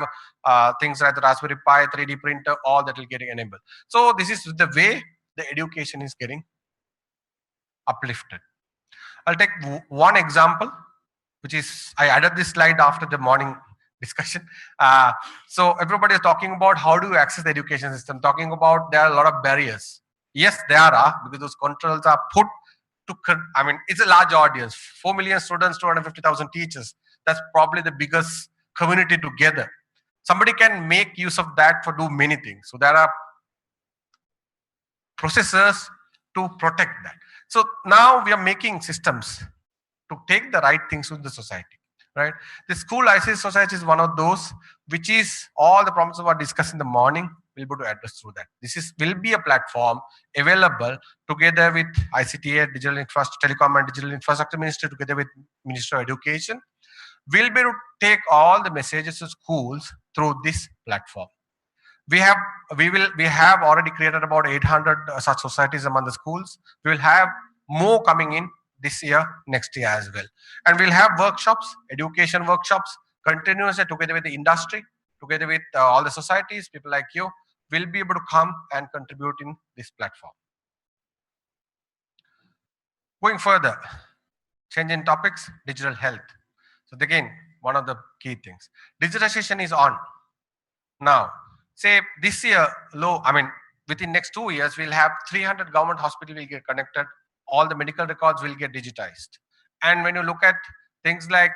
things like the Raspberry Pi, 3D printer, all that will get enabled. So this is the way the education is getting uplifted. I'll take one example, which is I added this slide after the morning discussion. So everybody is talking about how do you access the education system, talking about there are a lot of barriers. Yes, there are, because those controls are put to, I mean, it's a large audience, 4 million students, 250,000 teachers. That's probably the biggest community together. Somebody can make use of that for do many things. So there are processors to protect that. So now we are making systems to take the right things to the society, right? The school ICT society is one of those, which is all the promises we discussed in the morning. We'll be able to address through that. This will be a platform available together with ICTA, Digital Infrastructure, Telecom and Digital Infrastructure Ministry, together with Ministry of Education. We'll be able to take all the messages to schools through this platform. We have already created about 800 such societies among the schools. We will have more coming in this year, next year as well. And we'll have workshops, education workshops, continuously together with the industry, together with all the societies, people like you, will be able to come and contribute in this platform. Going further, change in topics, digital health. So again, one of the key things. Digitization is on. Now, say this year, within next 2 years, we'll have 300 government hospitals will get connected. All the medical records will get digitized. And when you look at things like,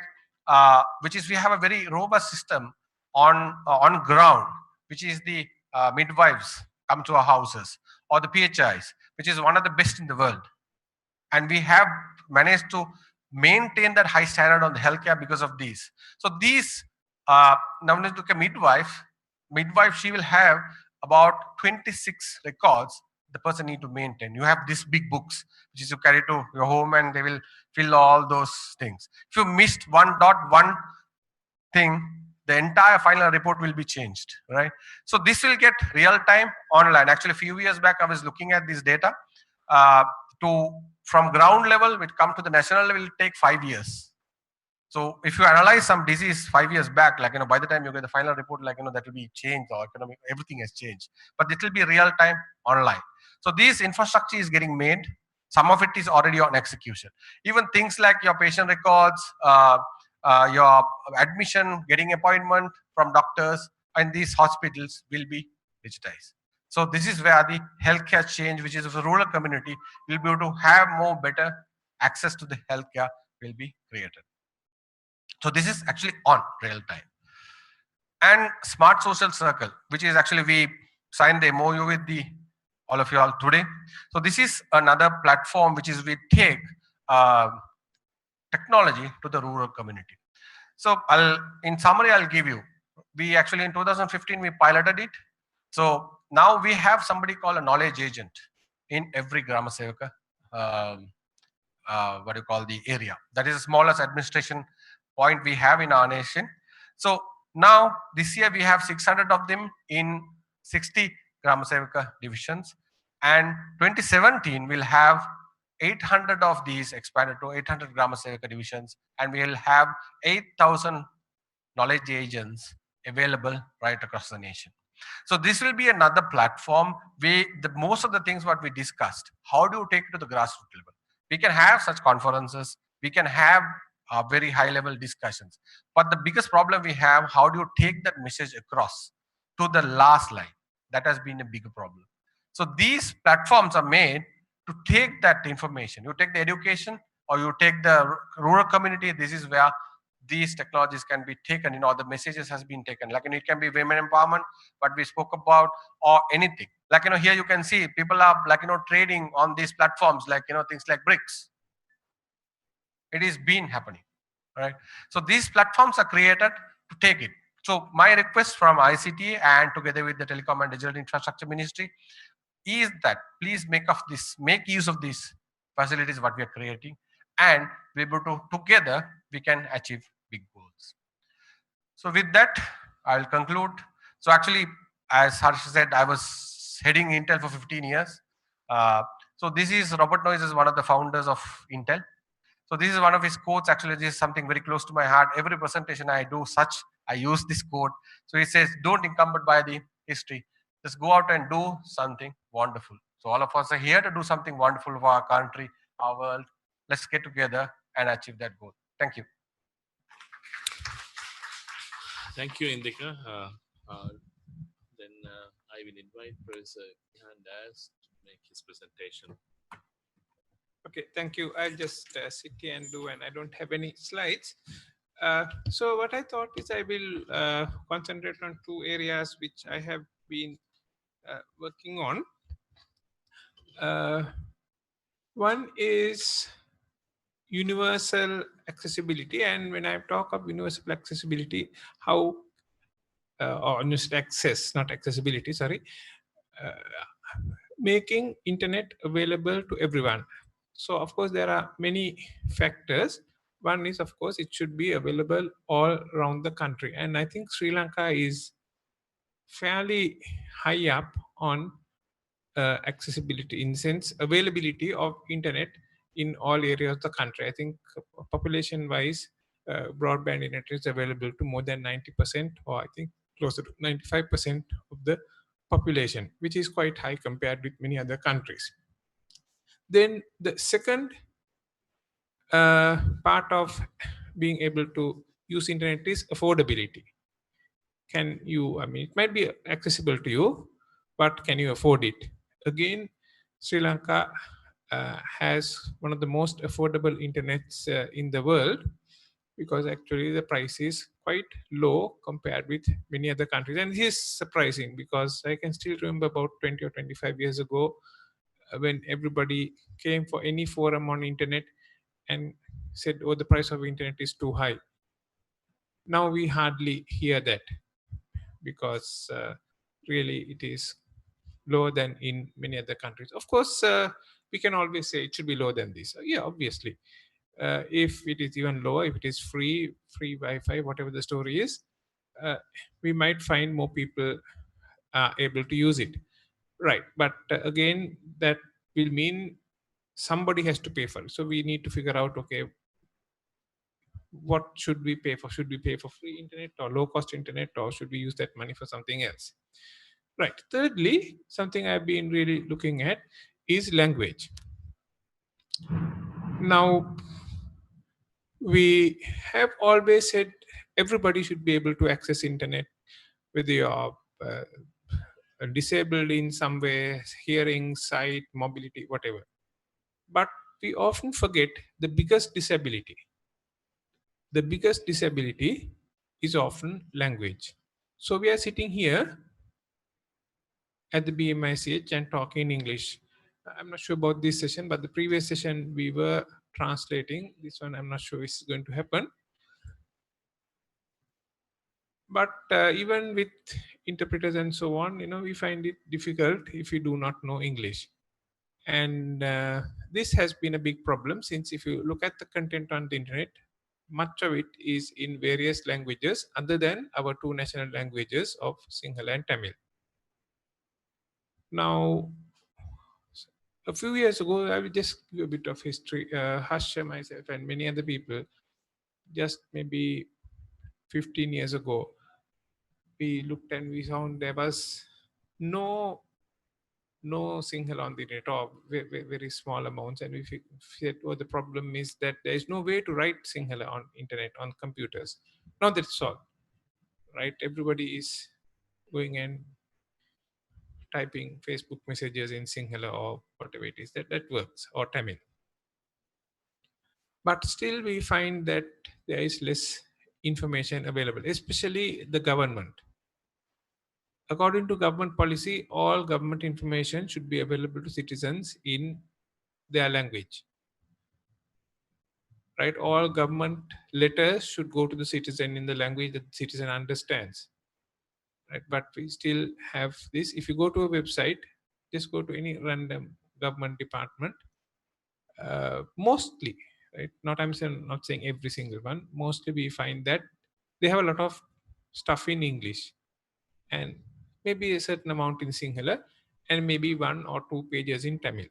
we have a very robust system on ground, which is the midwives come to our houses, or the PHIs, which is one of the best in the world. And we have managed to maintain that high standard on the healthcare because of these. So these, now when you look at midwife, she will have about 26 records the person need to maintain. You have these big books, which is you carry to your home, and they will fill all those things. If you missed 1.1 thing, the entire final report will be changed, right? So this will get real time online. Actually, a few years back, I was looking at this data. From ground level, it come to the national level, it will take 5 years. So if you analyze some disease 5 years back, by the time you get the final report, that will be changed, or economic, everything has changed. But it will be real time online. So this infrastructure is getting made. Some of it is already on execution. Even things like your patient records, your admission, getting appointment from doctors and these hospitals will be digitized. So this is where the healthcare change, which is a rural community, will be able to have more better access to the healthcare will be created. So this is actually on real time. And Smart Social Circle, which is actually we signed the MOU with all of you all today. So this is another platform which is we take technology to the rural community. So in summary, I'll give you. We actually in 2015 we piloted it. So now we have somebody called a knowledge agent in every Grama Sevaka, the area. That is the smallest administration point we have in our nation. So now this year we have 600 of them in 60 Grama Sevaka divisions. And 2017 we'll have 800 of these expanded to 800 Grama Sevaka divisions, and we'll have 8,000 knowledge agents available right across the nation. So this will be another platform where most of the things what we discussed, how do you take it to the grassroots level? We can have such conferences, we can have very high level discussions, but the biggest problem we have, how do you take that message across to the last line? That has been a bigger problem. So these platforms are made to take that information. You take the education or you take the rural community. This is where these technologies can be taken, the messages has been taken, like, it can be women empowerment, what we spoke about, or anything, like, here you can see people are, like, trading on these platforms, like, things like bricks. It is been happening, right? So these platforms are created to take it. So my request from ICT and together with the Telecom and Digital Infrastructure Ministry is that please make use of these facilities what we are creating, and be able to together we can achieve big goals. So with that, I'll conclude. So actually, as Harsha said, I was heading Intel for 15 years. So this is Robert Noyce, is one of the founders of Intel. So this is one of his quotes. Actually, this is something very close to my heart. Every presentation I do I use this quote. So he says, don't encumbered by the history. Just go out and do something wonderful. So all of us are here to do something wonderful for our country, our world. Let's get together and achieve that goal. Thank you. Thank you, Indika. Then I will invite Professor Gihan Das to make his presentation. Okay, thank you. I'll just sit here and do, and I don't have any slides. So what I thought is I will concentrate on two areas which I have been working on. One is universal accessibility, and when I talk of universal accessibility, how or universal access, not accessibility, sorry, making internet available to everyone. So of course there are many factors. One is, of course, it should be available all around the country, and I think Sri Lanka is fairly high up on accessibility, in the sense availability of internet in all areas of the country. I think population wise, broadband internet is available to more than 90%, or I think closer to 95% of the population, which is quite high compared with many other countries. Then the second part of being able to use internet is affordability. Can you, I mean, it might be accessible to you, but can you afford it? Again, Sri Lanka has one of the most affordable internets in the world, because actually the price is quite low compared with many other countries. And this is surprising, because I can still remember about 20 or 25 years ago, when everybody came for any forum on internet and said, oh, the price of internet is too high. Now we hardly hear that, because really it is lower than in many other countries. Of course, we can always say it should be lower than this. Yeah, obviously. If it is even lower, if it is free Wi-Fi, whatever the story is, we might find more people are able to use it. Right. But again, that will mean somebody has to pay for it. So we need to figure out, okay, what should we pay for? Should we pay for free internet or low cost internet, or should we use that money for something else? Right. Thirdly, something I've been really looking at is language. Now, we have always said everybody should be able to access internet, whether you're disabled in some way, hearing, sight, mobility, whatever. But we often forget the biggest disability. The biggest disability is often language. So we are sitting here at the BMICH and talking in English. I'm not sure about this session, but the previous session we were translating. This one I'm not sure is going to happen. But even with interpreters and so on, we find it difficult if you do not know English. And this has been a big problem, since if you look at the content on the internet, much of it is in various languages other than our two national languages of Sinhala and Tamil. Now, A few years ago, I will just give a bit of history. Harsha, myself, and many other people, just maybe 15 years ago, we looked and we found there was no Sinhala on the internet, or very small amounts, and we said, oh, the problem is that there is no way to write Sinhala on internet, on computers. Now that's all, right? Everybody is going and typing Facebook messages in Sinhala or whatever it is, that works, or Tamil. But still we find that there is less information available, especially the government. According to government policy, all government information should be available to citizens in their language. Right? All government letters should go to the citizen in the language that the citizen understands. Right? But we still have this. If you go to a website, just go to any random government department. Mostly, right? Not saying every single one. Mostly we find that they have a lot of stuff in English, and maybe a certain amount in Sinhala, and maybe 1 or 2 pages in Tamil.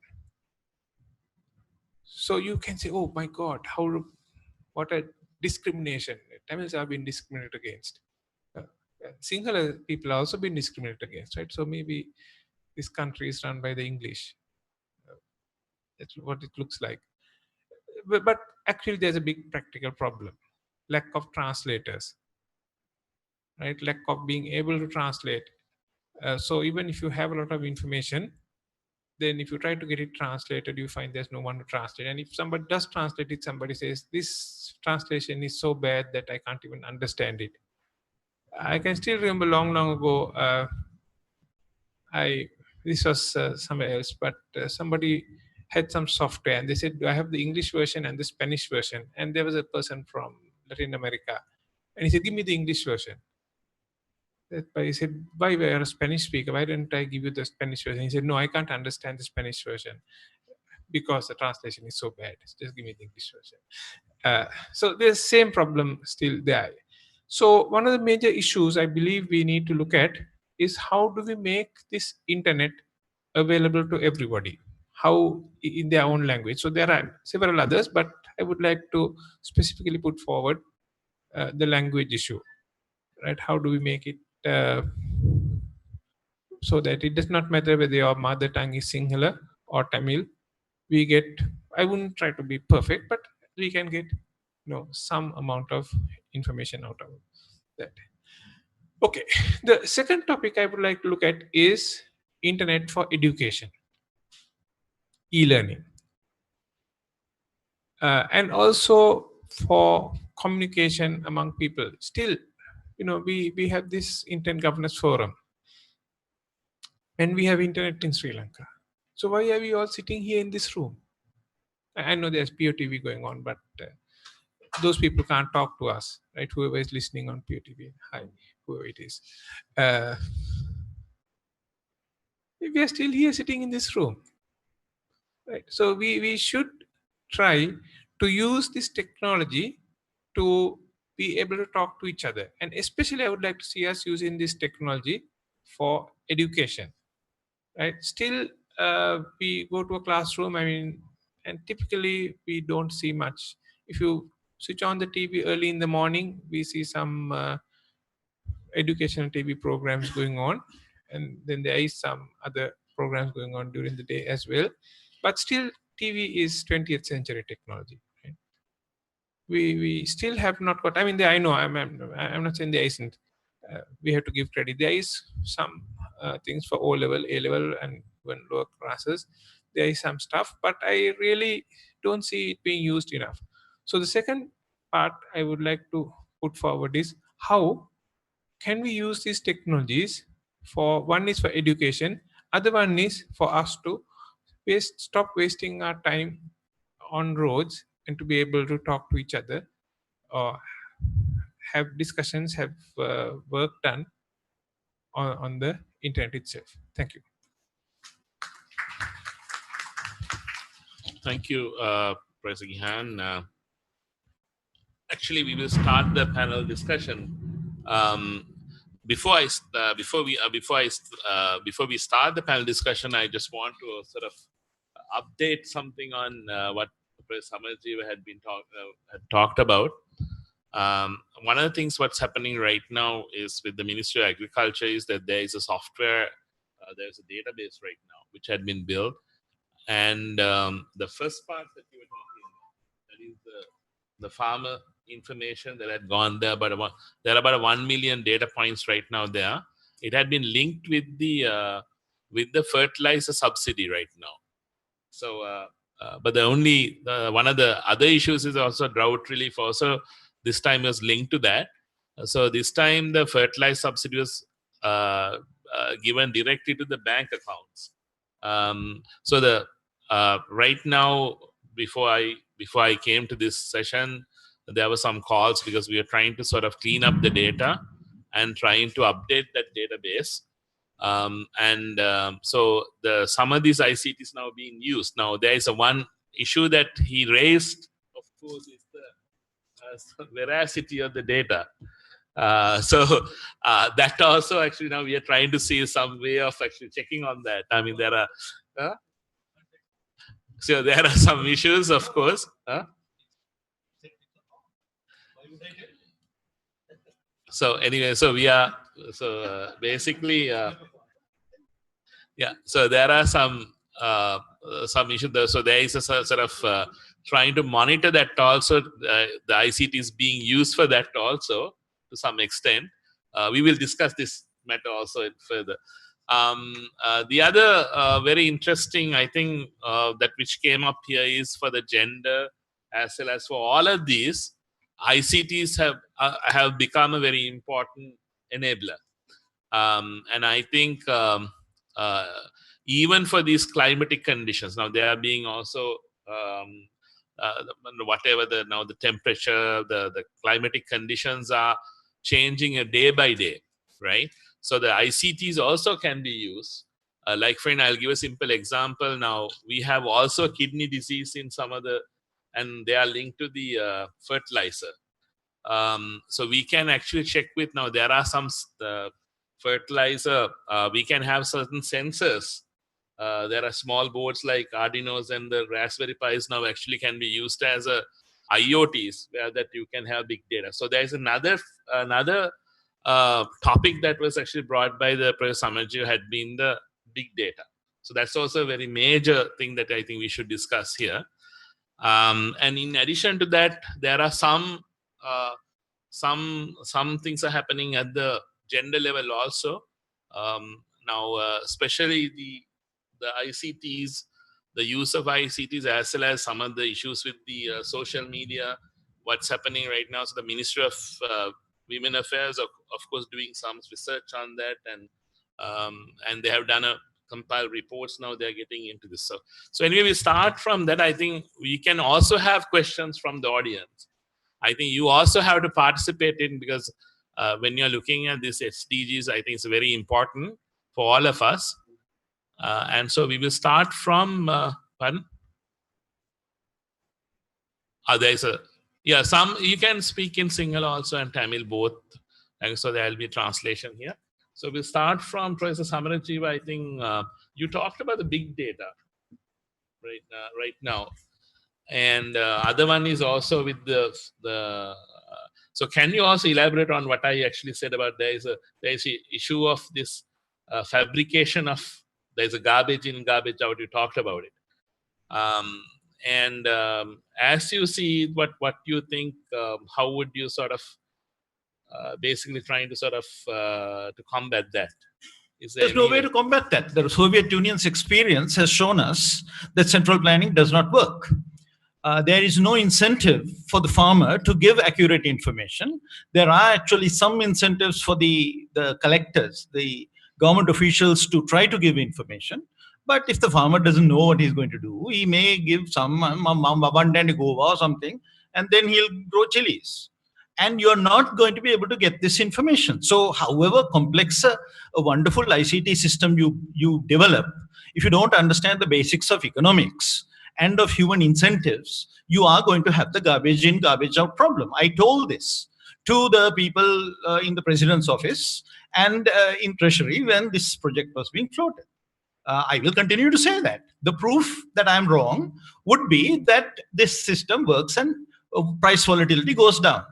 So you can say, oh my God, what a discrimination. Tamils have been discriminated against. Sinhala people have also been discriminated against, right? So maybe this country is run by the English. That's what it looks like. But actually there's a big practical problem. Lack of translators, right? Lack of being able to translate. So even if you have a lot of information, then if you try to get it translated, you find there's no one to translate. And if somebody does translate it, somebody says, this translation is so bad that I can't even understand it. I can still remember long ago, this was somewhere else, but somebody had some software and they said, I have the English version and the Spanish version. And there was a person from Latin America. And he said, give me the English version. But he said, why, we are a Spanish speaker, why don't I give you the Spanish version? He said, no, I can't understand the Spanish version because the translation is so bad. Just give me the English version. So there's the same problem still there. So one of the major issues I believe we need to look at is how do we make this internet available to everybody? How in their own language? So there are several others, but I would like to specifically put forward the language issue. Right? How do we make it so that it does not matter whether your mother tongue is Sinhala or Tamil? We get, I wouldn't try to be perfect, but we can get some amount of information out of that. Okay, the second topic I would like to look at is internet for education, e-learning, and also for communication among people. Still, we have this Internet Governance Forum, and we have internet in Sri Lanka. So why are we all sitting here in this room? I know there's POTV going on, but those people can't talk to us, right? Whoever is listening on POTV, hi, whoever it is. We are still here sitting in this room, right? So we should try to use this technology to be able to talk to each other. And especially I would like to see us using this technology for education, right? Still, we go to a classroom, and typically we don't see much. If you switch on the TV early in the morning, we see some educational TV programs going on, and then there is some other programs going on during the day as well. But still, TV is 20th century technology. Right? We still have not got. I know I'm not saying there isn't. We have to give credit. There is some things for O level, A level, and even lower classes. There is some stuff, but I really don't see it being used enough. So the second part I would like to put forward is how can we use these technologies for, one is for education, other one is for us to stop wasting our time on roads and to be able to talk to each other or have discussions, have work done on the internet itself. Thank you. Thank you, Professor Gihan. Actually, we will start the panel discussion. Before we start the panel discussion, I just want to sort of update something on what Prof. Samarajiva had talked about. One of the things what's happening right now is with the Ministry of Agriculture is that there is a software, there's a database right now which had been built, and the first part that you were talking about, that is the farmer information that had gone there, but there are about 1 million data points right now there. It had been linked with the fertilizer subsidy right now. So, but the only one of the other issues is also drought relief. Also, this time was linked to that. So this time the fertilizer subsidy was given directly to the bank accounts. So the right now, before I came to this session, there were some calls because we are trying to sort of clean up the data and trying to update that database. So some of these ICTs now being used. Now there is one issue that he raised, of course, is the veracity of the data. So that also actually now we are trying to see some way of actually checking on that. I mean, there are so there are some issues, of course. So anyway, so we are basically yeah. So there are some issues there. So there is a sort of trying to monitor that also. The ICT is being used for that also to some extent. We will discuss this matter also further. The other very interesting, I think, that which came up here is for the gender as well as for all of these, ICTs have become a very important enabler. And I think even for these climatic conditions, now they are being also whatever the temperature, the climatic conditions are changing day by day, right? So the ICTs also can be used. Like, friend, I'll give a simple example. Now we have also kidney disease in some of the, and they are linked to the fertilizer. So we can actually check with, now there are some fertilizer, we can have certain sensors. There are small boards like Arduinos, and the Raspberry Pis now actually can be used as a IoTs where that you can have big data. So there's another topic that was actually brought by the Prof. Samarajiva had been the big data. So that's also a very major thing that I think we should discuss here. And in addition to that, there are some things are happening at the gender level also. Now, especially the ICTs, the use of ICTs, as well as some of the issues with the social media, what's happening right now. So the Ministry of Women Affairs, of course, doing some research on that, and they have done compile reports. Now they're getting into this. So anyway, we start from that. I think we can also have questions from the audience. I think you also have to participate in, because when you're looking at these SDGs, I think it's very important for all of us. And so we will start from, pardon? There's some, you can speak in Sinhala also and Tamil both. And so there will be translation here. So we'll start from Professor Samarajiva. I think you talked about the big data right now. And other one is also with the so can you also elaborate on what I actually said about there is a issue of this fabrication of, there's a garbage in, garbage out, you talked about it. And as you see, what you think, how would you sort of basically trying to sort of to combat that? There's no way to combat that. The Soviet Union's experience has shown us that central planning does not work. There is no incentive for the farmer to give accurate information. There are actually some incentives for the collectors, the government officials, to try to give information. But if the farmer doesn't know what he's going to do, he may give some abundant guava or something, and then he'll grow chilies. And you're not going to be able to get this information. So however complex a wonderful ICT system you develop, if you don't understand the basics of economics and of human incentives, you are going to have the garbage in, garbage out problem. I told this to the people in the president's office and in Treasury when this project was being floated. I will continue to say that. The proof that I'm wrong would be that this system works and price volatility goes down.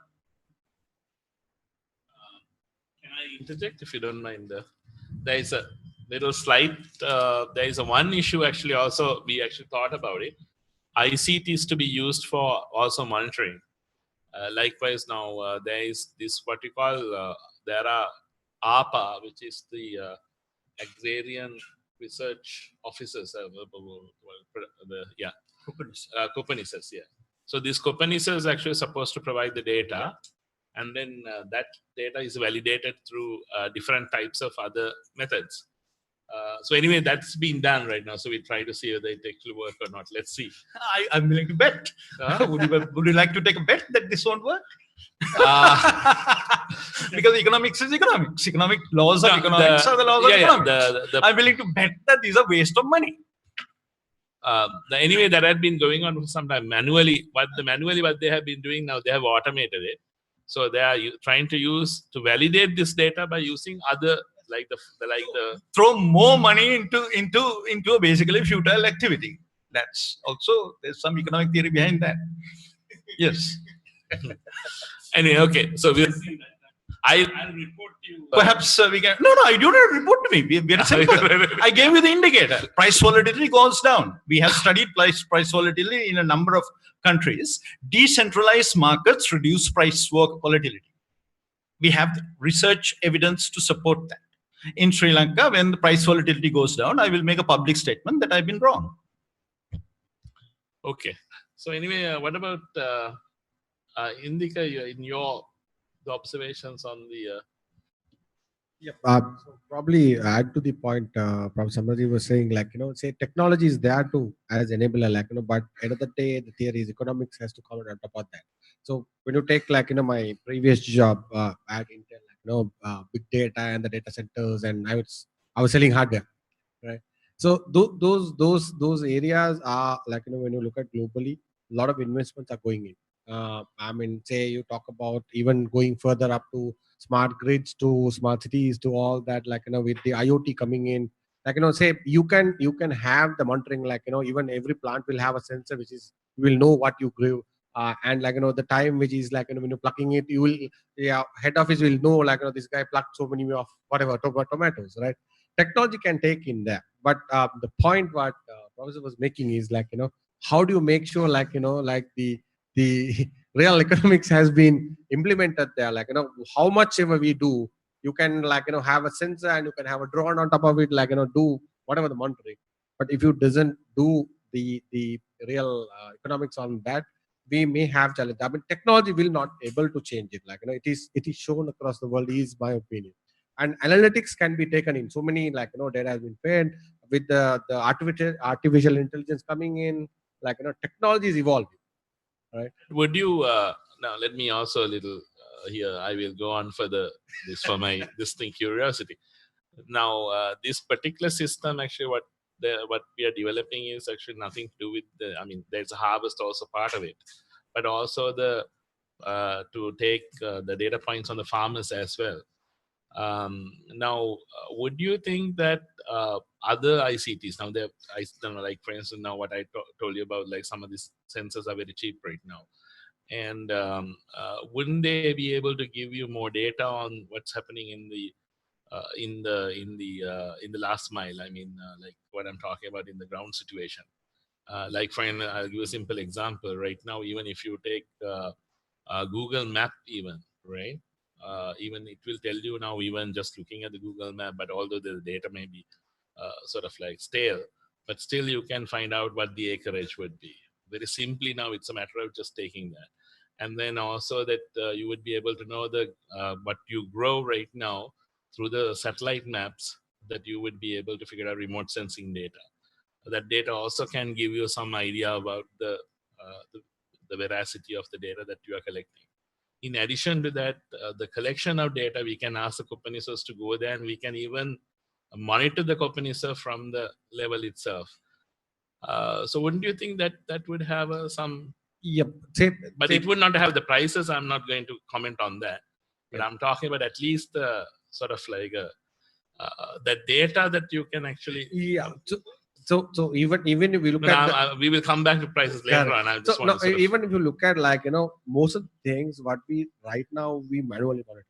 Can I interject if you don't mind? There is a little slight, there is a one issue actually also, we actually thought about it. ICT is to be used for also monitoring. Likewise now there is this what we call, there are APA, which is the Agrarian Research Officers, Copernicus, yeah. So these Copernicus actually supposed to provide the data, and then that data is validated through different types of other methods. So anyway, that's being done right now. So we try to see whether it actually work or not. Let's see. I'm willing to bet. Would you like to take a bet that this won't work? Because economics is economics. Economic laws of economics are the laws of economics. I'm willing to bet that these are waste of money. Anyway, that had been going on for some time manually. What they have been doing now, they have automated it. So they are trying to validate this data by using other like the throw more money into a basically futile activity. That's also, there's some economic theory behind that. Yes. Anyway, okay. So we'll see that. I'll report to you. Perhaps we can. No, you don't report to me. Very simple. I gave you the indicator. Price volatility goes down. We have studied price volatility in a number of countries. Decentralized markets reduce price volatility. We have research evidence to support that. In Sri Lanka, when the price volatility goes down, I will make a public statement that I've been wrong. Okay. So anyway, what about Indika? In the observations on the. So probably add to the point Prof. Samarajiva was saying, like, say technology is there to as enabler, like, but end of the day, the theory is economics has to come on top of that. So when you take, like, my previous job at Intel, big data and the data centers, and I was selling hardware, right? So those areas are like, when you look at globally, a lot of investments are going in. I mean, say you talk about even going further up to smart grids, to smart cities, to all that, like, with the IoT coming in, like, say you can have the monitoring, like, even every plant will have a sensor which is, you will know what you grew, and like, the time which is, like, when you're plucking it, you will, head office will know, like, this guy plucked so many of whatever tomatoes, right? Technology can take in there, but the point what Professor was making is, like, how do you make sure, like, like the real economics has been implemented there, like, how much ever we do, you can, like, have a sensor and you can have a drone on top of it, like, do whatever the monitoring, but if you doesn't do the real economics on that, we may have challenge. I mean, technology will not able to change it, like, it is shown across the world, is my opinion. And analytics can be taken in so many, like, data has been fed with the artificial intelligence coming in, like, technology is evolving. Right. Would you now let me also a little here? I will go on for this for my distinct curiosity. Now, this particular system, actually, what we are developing is actually nothing to do with the. I mean, there's a harvest also part of it, but also the to take the data points on the farmers as well. Now, would you think that other ICTs now, like for instance, now what I told you about, like some of these sensors are very cheap right now, and wouldn't they be able to give you more data on what's happening in the last mile? I mean, like what I'm talking about in the ground situation. Like for instance, I'll give a simple example. Right now, even if you take Google Map, even right. Even it will tell you now, even just looking at the Google Map, but although the data may be sort of like stale, but still you can find out what the acreage would be. Very simply now, it's a matter of just taking that. And then also that you would be able to know what you grow right now through the satellite maps, that you would be able to figure out remote sensing data. That data also can give you some idea about the veracity of the data that you are collecting. In addition to that, the collection of data, we can ask the Copernicus to go there, and we can even monitor the Copernicus from the level itself. So wouldn't you think that would have some... Yep. But it would not have the prices. I'm not going to comment on that. But I'm talking about at least sort of like that data that you can actually. Yeah. So even if we look at we will come back to prices later correct. on. I just So want no, to sort of, even if you look at most of the things what we right now we manually monitor,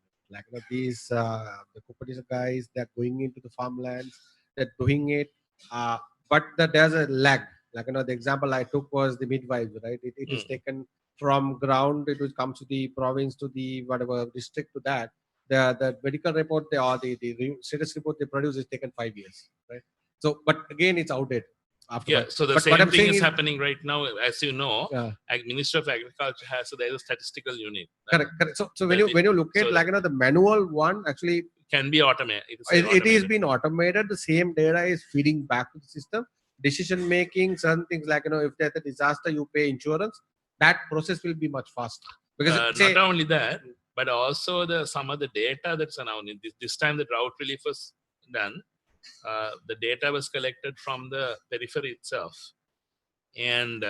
these the cooperative guys that going into the farmlands, they're doing it, but there's a lag. The example I took was the midwives, right? It is taken from ground, it will come to the province, to the whatever district, to that the medical report the status report they produce is taken 5 years, right? So but again it's outdated after yeah. that. So the But what same I'm thing saying is is, happening right now, as you know. yeah, Minister of Agriculture has, so there's a statistical unit. correct. So when you look at the manual one, actually can be automated. it is being automated. The same data is feeding back to the system. Decision making, certain things if there's a disaster, you pay insurance. That process will be much faster because not only that, but also some of the data that's announced. This time the drought relief was done. The data was collected from the periphery itself, and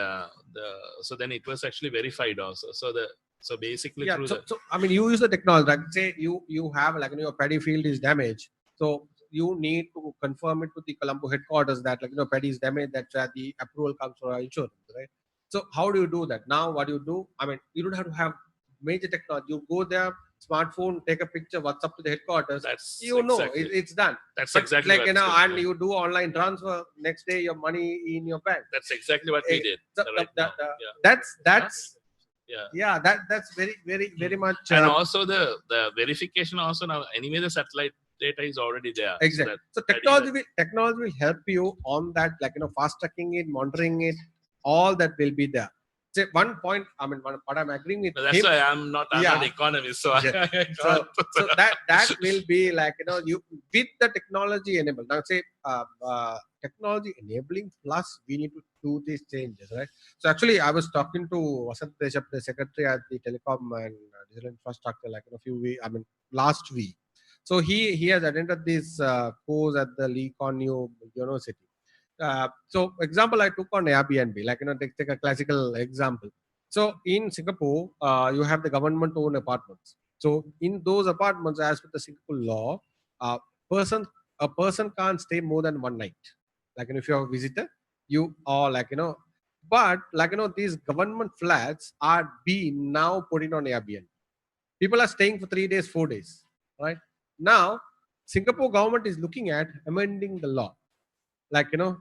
so then it was actually verified also. So basically, yeah. through So I mean, you use the technology. Like say you have your paddy field is damaged, so you need to confirm it to the Colombo headquarters that paddy is damaged. That's where the approval comes for insurance, right? So how do you do that? Now what you do? I mean, you don't have to have major technology. You go there, smartphone, take a picture, WhatsApp to the headquarters. That's it's done. That's But exactly and you do online transfer. Next day, your money in your bank. That's exactly what we did. So now. That's yeah. That's very much. And also the verification also now. Anyway, the satellite data is already there. Exactly. So technology will help you on that, fast tracking it, monitoring it, all that will be there. Say one point. I mean, what I'm agreeing with. That's him, why I'm not an economist, so yeah. so that will be you with the technology enabled. Now say technology enabling plus we need to do these changes, right? So actually, I was talking to Wasantha Deshapriya, the secretary at the Telecom and Digital Infrastructure, a few weeks. I mean, last week. So he has attended this course at the Lee Kuan Yew University. So example I took on Airbnb, take a classical example. So in Singapore, you have the government-owned apartments. So in those apartments, as per the Singapore law, a person can't stay more than one night. If you're a visitor, you are but these government flats are being now put in on Airbnb. People are staying for 3 days, 4 days, right? Now, Singapore government is looking at amending the law,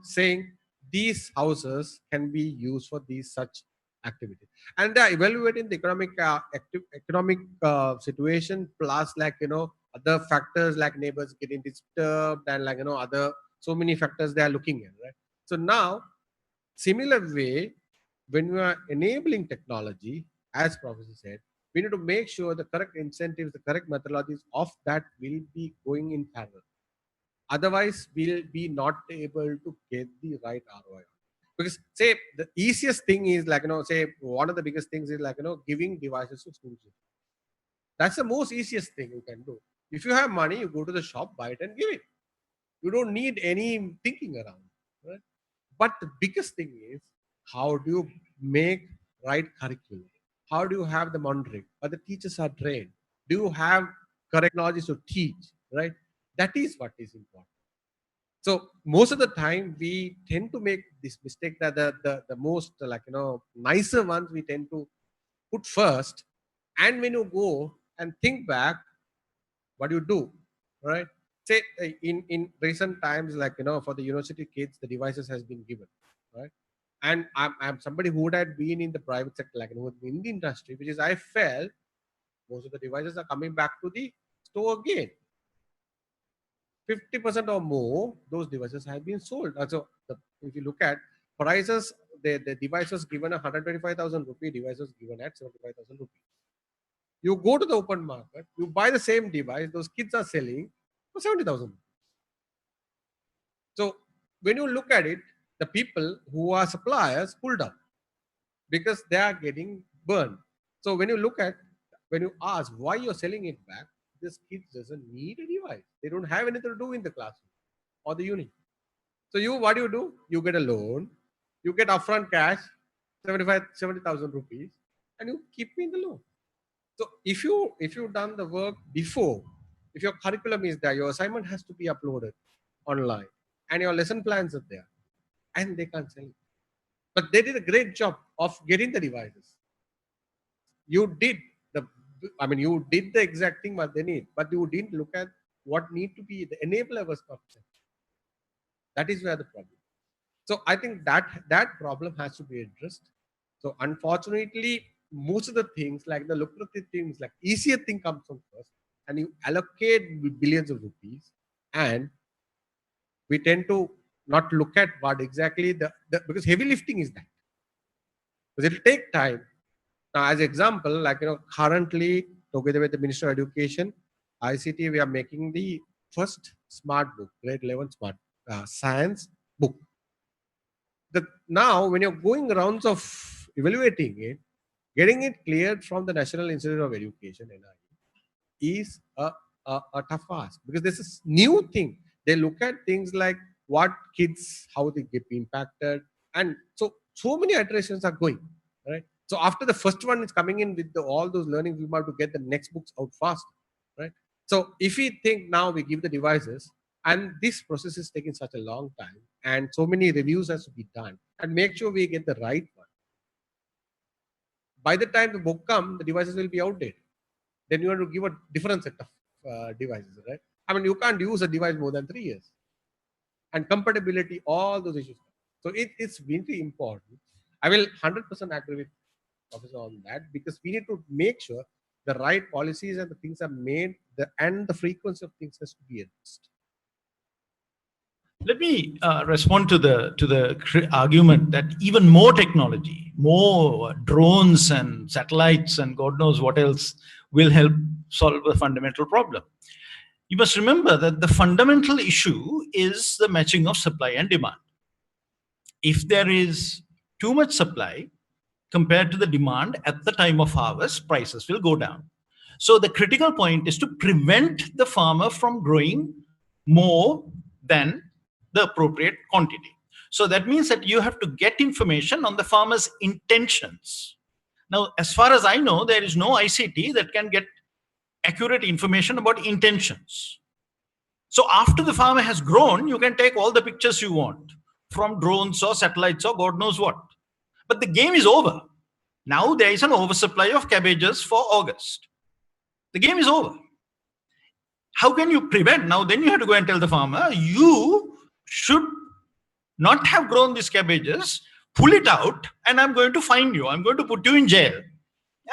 saying these houses can be used for these such activities, and they're evaluating the economic situation plus other factors like neighbors getting disturbed and other so many factors they are looking at, right? So now, similar way, when we are enabling technology, as Professor said, we need to make sure the correct incentives, the correct methodologies of that will be going in parallel. Otherwise, we'll be not able to get the right ROI. Because say the easiest thing is say one of the biggest things is giving devices to schools. That's the most easiest thing you can do. If you have money, you go to the shop, buy it and give it. You don't need any thinking around, right? But the biggest thing is how do you make right curriculum? How do you have the monitoring? Are the teachers are trained? Do you have correct knowledge to teach, right? That is what is important. So most of the time we tend to make this mistake that the most nicer ones we tend to put first, and when you go and think back, what do you do, right? Say in recent times, for the university kids, the devices has been given, right? And I'm somebody who would have been in the private sector, in the industry, which is I felt most of the devices are coming back to the store again. 50% or more, those devices have been sold. So if you look at prices, the devices given 125,000 rupee, devices given at 75,000 rupees. You go to the open market, you buy the same device, those kids are selling for 70,000. So when you look at it, the people who are suppliers pulled out because they are getting burned. So when you ask why you're selling it back, this kid doesn't need a device. They don't have anything to do in the classroom or the uni. So what do? You get a loan, you get upfront cash, 70,000 rupees, and you keep in the loan. So if you've done the work before, If your curriculum is there, your assignment has to be uploaded online, and your lesson plans are there, and they can't sell it. But they did a great job of getting the devices. You did you did the exact thing what they need, but you didn't look at what need to be the enabler was not set. That is where the problem. So I think that problem has to be addressed. So unfortunately, most of the things, like the lucrative things, like easier thing comes from first, and you allocate billions of rupees, and we tend to not look at what exactly because heavy lifting is that. Because it will take time. Now, as example, like currently together with the Ministry of Education, ICT, we are making the first smart book, grade 11 smart science book. Now, when you're going rounds of evaluating it, getting it cleared from the National Institute of Education is a tough ask, because this is new thing. They look at things like what kids, how they get impacted, and so many iterations are going, right? So after the first one is coming in with all those learnings, we have to get the next books out fast, right? So if we think now we give the devices, and this process is taking such a long time, and so many reviews has to be done, and make sure we get the right one. By the time the book comes, the devices will be outdated. Then you have to give a different set of devices, right? I mean, you can't use a device more than 3 years. And compatibility, all those issues. So it's really important. I will 100% agree with Professor on that, because we need to make sure the right policies and the things are made, and the frequency of things has to be addressed. Let me respond to the argument that even more technology, more drones and satellites and God knows what else will help solve the fundamental problem. You must remember that the fundamental issue is the matching of supply and demand. If there is too much supply compared to the demand at the time of harvest, prices will go down. So the critical point is to prevent the farmer from growing more than the appropriate quantity. So that means that you have to get information on the farmer's intentions. Now, as far as I know, there is no ICT that can get accurate information about intentions. So after the farmer has grown, you can take all the pictures you want from drones or satellites or God knows what. But the game is over. Now there is an oversupply of cabbages for August. The game is over. How can you prevent? Now then you have to go and tell the farmer, you should not have grown these cabbages, pull it out, and I'm going to fine you. I'm going to put you in jail.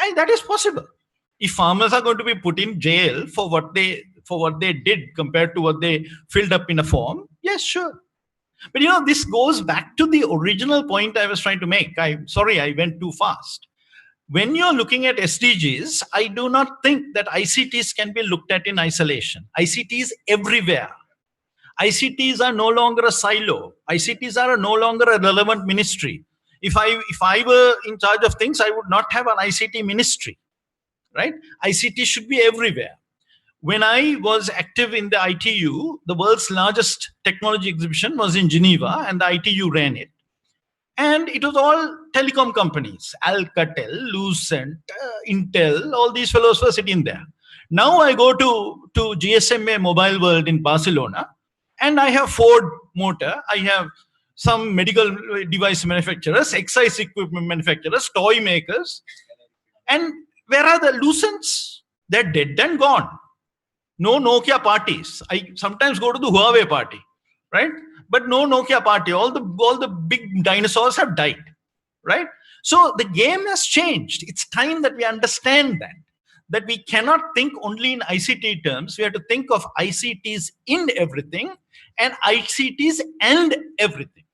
And that is possible. If farmers are going to be put in jail for what they did compared to what they filled up in a form, yes, sure. But this goes back to the original point I was trying to make. Sorry, I went too fast. When you're looking at SDGs, I do not think that ICTs can be looked at in isolation. ICTs everywhere. ICTs are no longer a silo. ICTs are no longer a relevant ministry. If I were in charge of things, I would not have an ICT ministry, right? ICT should be everywhere. When I was active in the ITU, the world's largest technology exhibition was in Geneva, and the ITU ran it. And it was all telecom companies, Alcatel, Lucent, Intel, all these fellows were sitting there. Now I go to GSMA Mobile World in Barcelona, and I have Ford Motor, I have some medical device manufacturers, exercise equipment manufacturers, toy makers. And where are the Lucents? They're dead and gone. No Nokia parties. I sometimes go to the Huawei party, right? But no Nokia party. All the big dinosaurs have died, right? So the game has changed. It's time that we understand that we cannot think only in ICT terms. We have to think of ICTs in everything and ICTs and everything.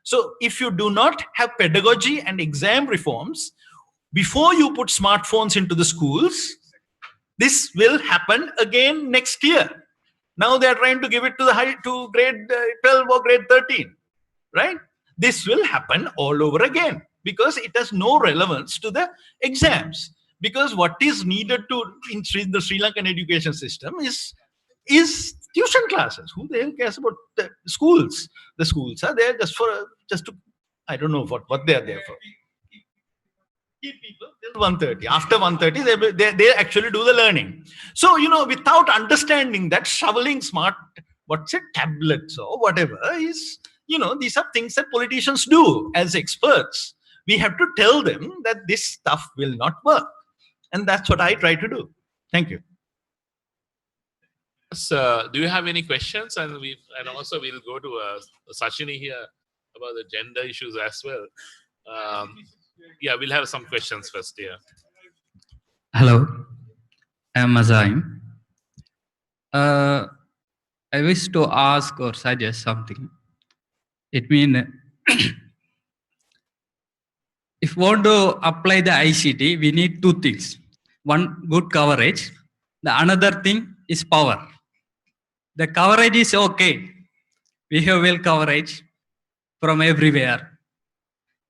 So if you do not have pedagogy and exam reforms before you put smartphones into the schools, this will happen again next year. Now they are trying to give it to grade 12 or grade 13, right? This will happen all over again because it has no relevance to the exams. Because what is needed in the Sri Lankan education system is tuition classes. Who the hell cares about the schools? The schools are there just to, I don't know what they are there for. keep people till 1:30. After 1:30, they actually do the learning. So, without understanding that shoveling smart, tablets or whatever is, these are things that politicians do as experts. We have to tell them that this stuff will not work. And that's what I try to do. Thank you. Do you have any questions? And also we'll go to Sachini here about the gender issues as well. Yeah, we'll have some questions first here. Hello, I'm Mazaim. I wish to ask or suggest something. It means if we want to apply the ICT, we need two things. One, good coverage. The another thing is power. The coverage is okay. We have well coverage from everywhere.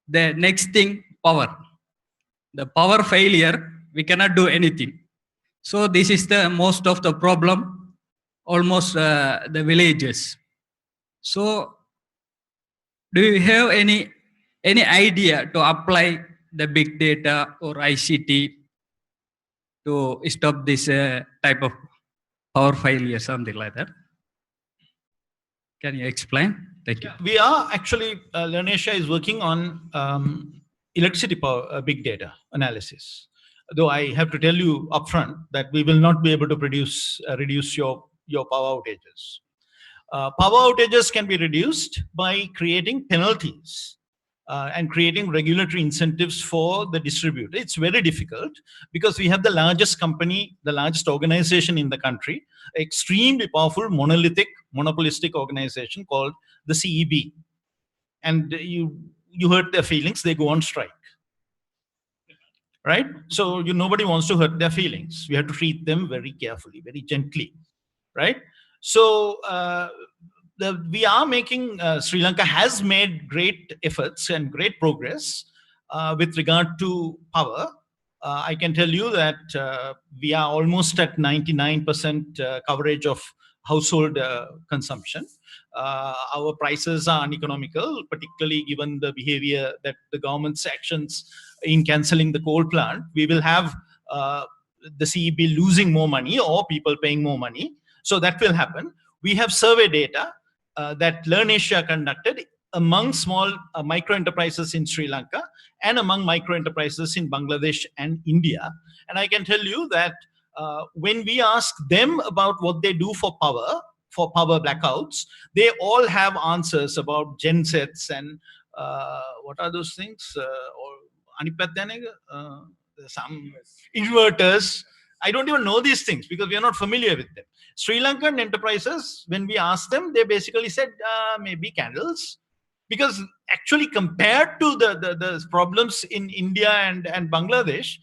The next thing, power. The power failure, we cannot do anything. So this is the most of the problem, almost the villages. So do you have any idea to apply the big data or ICT to stop this type of power failure, something like that? Can you explain? Thank you. We are actually, Learnasia is working on electricity power, big data analysis. Though I have to tell you upfront that we will not be able to reduce your power outages. Power outages can be reduced by creating penalties and creating regulatory incentives for the distributor. It's very difficult because we have the largest company, the largest organization in the country, extremely powerful, monolithic, monopolistic organization called the CEB. And you hurt their feelings, they go on strike. Right? So nobody wants to hurt their feelings. We have to treat them very carefully, very gently. Right? So we are making, Sri Lanka has made great efforts and great progress with regard to power. I can tell you that we are almost at 99% coverage of household consumption. Our prices are uneconomical, particularly given the behavior that the government's actions in cancelling the coal plant. We will have the CEB losing more money or people paying more money. So that will happen. We have survey data that Learnasia conducted among small micro enterprises in Sri Lanka and among micro enterprises in Bangladesh and India. And I can tell you that when we ask them about what they do for power blackouts, they all have answers about gensets and what are those things? Some inverters. I don't even know these things because we are not familiar with them. Sri Lankan enterprises, when we asked them, they basically said maybe candles, because actually compared to the problems in India and Bangladesh,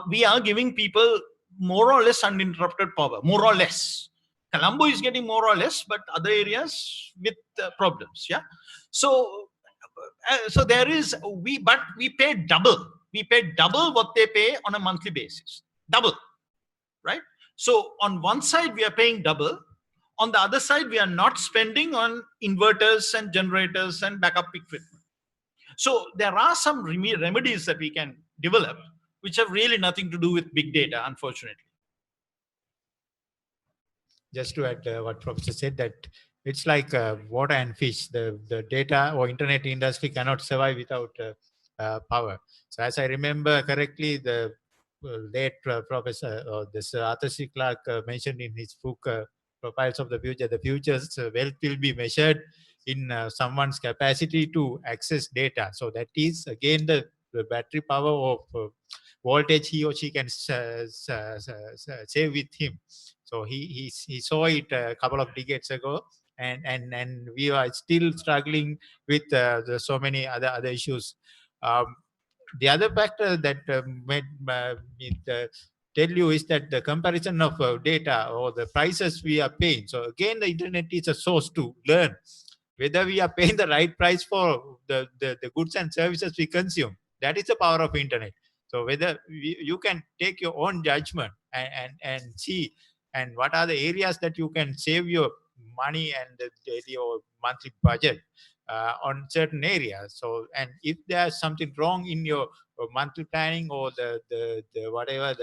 we are giving people more or less uninterrupted power, more or less. Colombo is getting more or less, but other areas with problems. Yeah. So there is but we pay double. We pay double what they pay on a monthly basis. Double. Right? So on one side, we are paying double. On the other side, we are not spending on inverters and generators and backup equipment. So there are some remedies that we can develop, which have really nothing to do with big data, unfortunately. Just to add what Professor said, that it's like water and fish. The data or internet industry cannot survive without power. So as I remember correctly, the late Professor or this Arthur C. Clarke mentioned in his book Profiles of the future's wealth will be measured in someone's capacity to access data. So that is again the battery power of voltage he or she can save with him. So he saw it a couple of decades ago, and we are still struggling with so many other issues. The other factor that made me tell you is that the comparison of data or the prices we are paying. So again, the internet is a source to learn whether we are paying the right price for the goods and services we consume. That is the power of internet. So whether you can take your own judgment and see, and what are the areas that you can save your money and the daily or monthly budget on certain areas. So, and if there's something wrong in your monthly planning or the whatever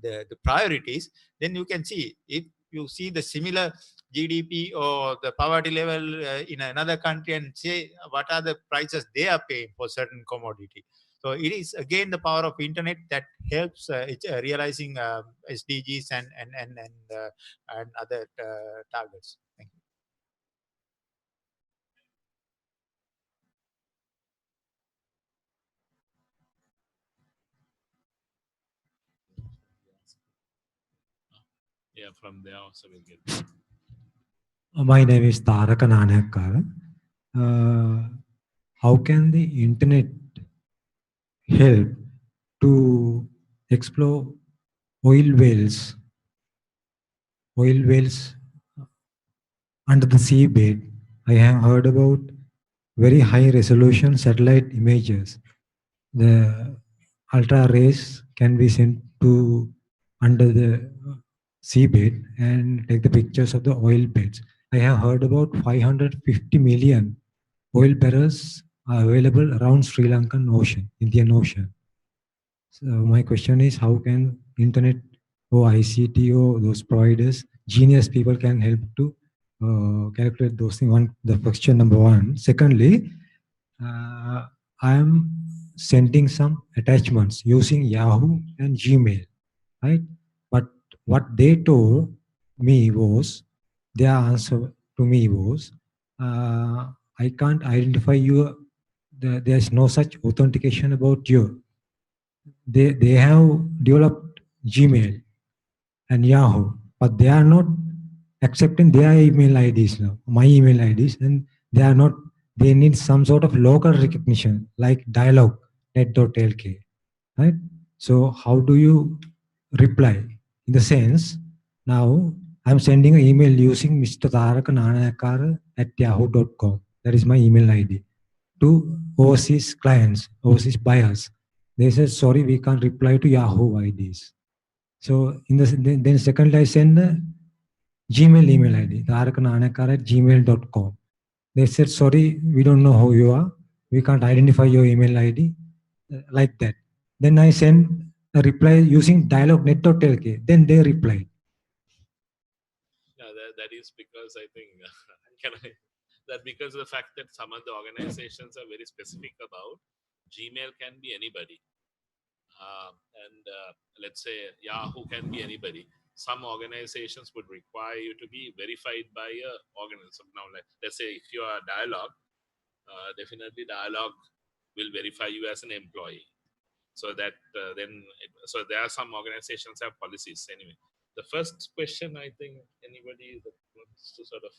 the priorities, then you can see if you see the similar GDP or the poverty level in another country and say what are the prices they are paying for certain commodity. So it is again the power of internet that helps realizing SDGs and other targets. Thank you. Yeah, from there also we'll get. My name is Taraka Nanakar. How can the internet help to explore oil wells under the seabed? I have heard about very high resolution satellite images. The ultra rays can be sent to under the seabed and take the pictures of the oil beds. I have heard about 550 million oil barrels are available around Sri Lankan Ocean, Indian Ocean. So my question is, how can internet or ICT or those providers, genius people can help to calculate those things? The question number one. Secondly, I am sending some attachments using Yahoo and Gmail, right? But what they told me was, their answer to me was, I can't identify you. There's no such authentication about you. They have developed Gmail and Yahoo, but they are not accepting their email IDs now, my email IDs, and they are not. They need some sort of local recognition, like dialog net.lk, right? So how do you reply? In the sense, now I'm sending an email using Mr. Taraka Nanakar at yahoo.com. That is my email ID to overseas clients, overseas buyers. They said, sorry, we can't reply to Yahoo IDs. So then secondly, I send a Gmail email ID, tarakananakar@gmail.com. They said, sorry, we don't know who you are. We can't identify your email ID, like that. Then I send a reply using dialognet.lk. Then they replied. Yeah, that is because I think that because of the fact that some of the organizations are very specific about Gmail can be anybody. Let's say Yahoo can be anybody. Some organizations would require you to be verified by a organism. Now, let's say if you are Dialog, definitely Dialog will verify you as an employee. So that so there are some organizations have policies anyway. The first question, I think anybody that wants to sort of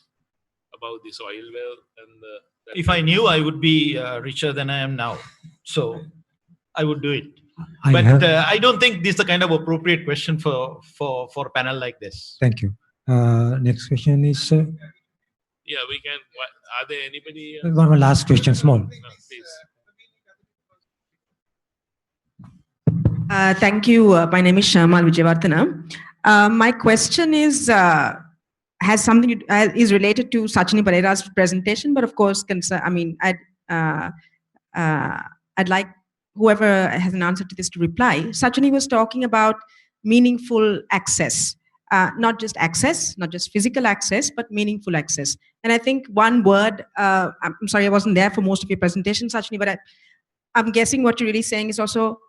about this oil well and if I knew, I would be richer than I am now. So I would do it. But I don't think this is the kind of appropriate question for a panel like this. Thank you. Next question is. Yeah, we can. Are there anybody? One last question, small. No, please. Thank you. My name is Sachini Wijayawardana. My question is has something is related to Sachini Perera's presentation, but of course, I'd like whoever has an answer to this to reply. Sachini was talking about meaningful access, not just physical access, but meaningful access. And I think one word. I'm sorry, I wasn't there for most of your presentation, Sachini, but I'm guessing what you're really saying is also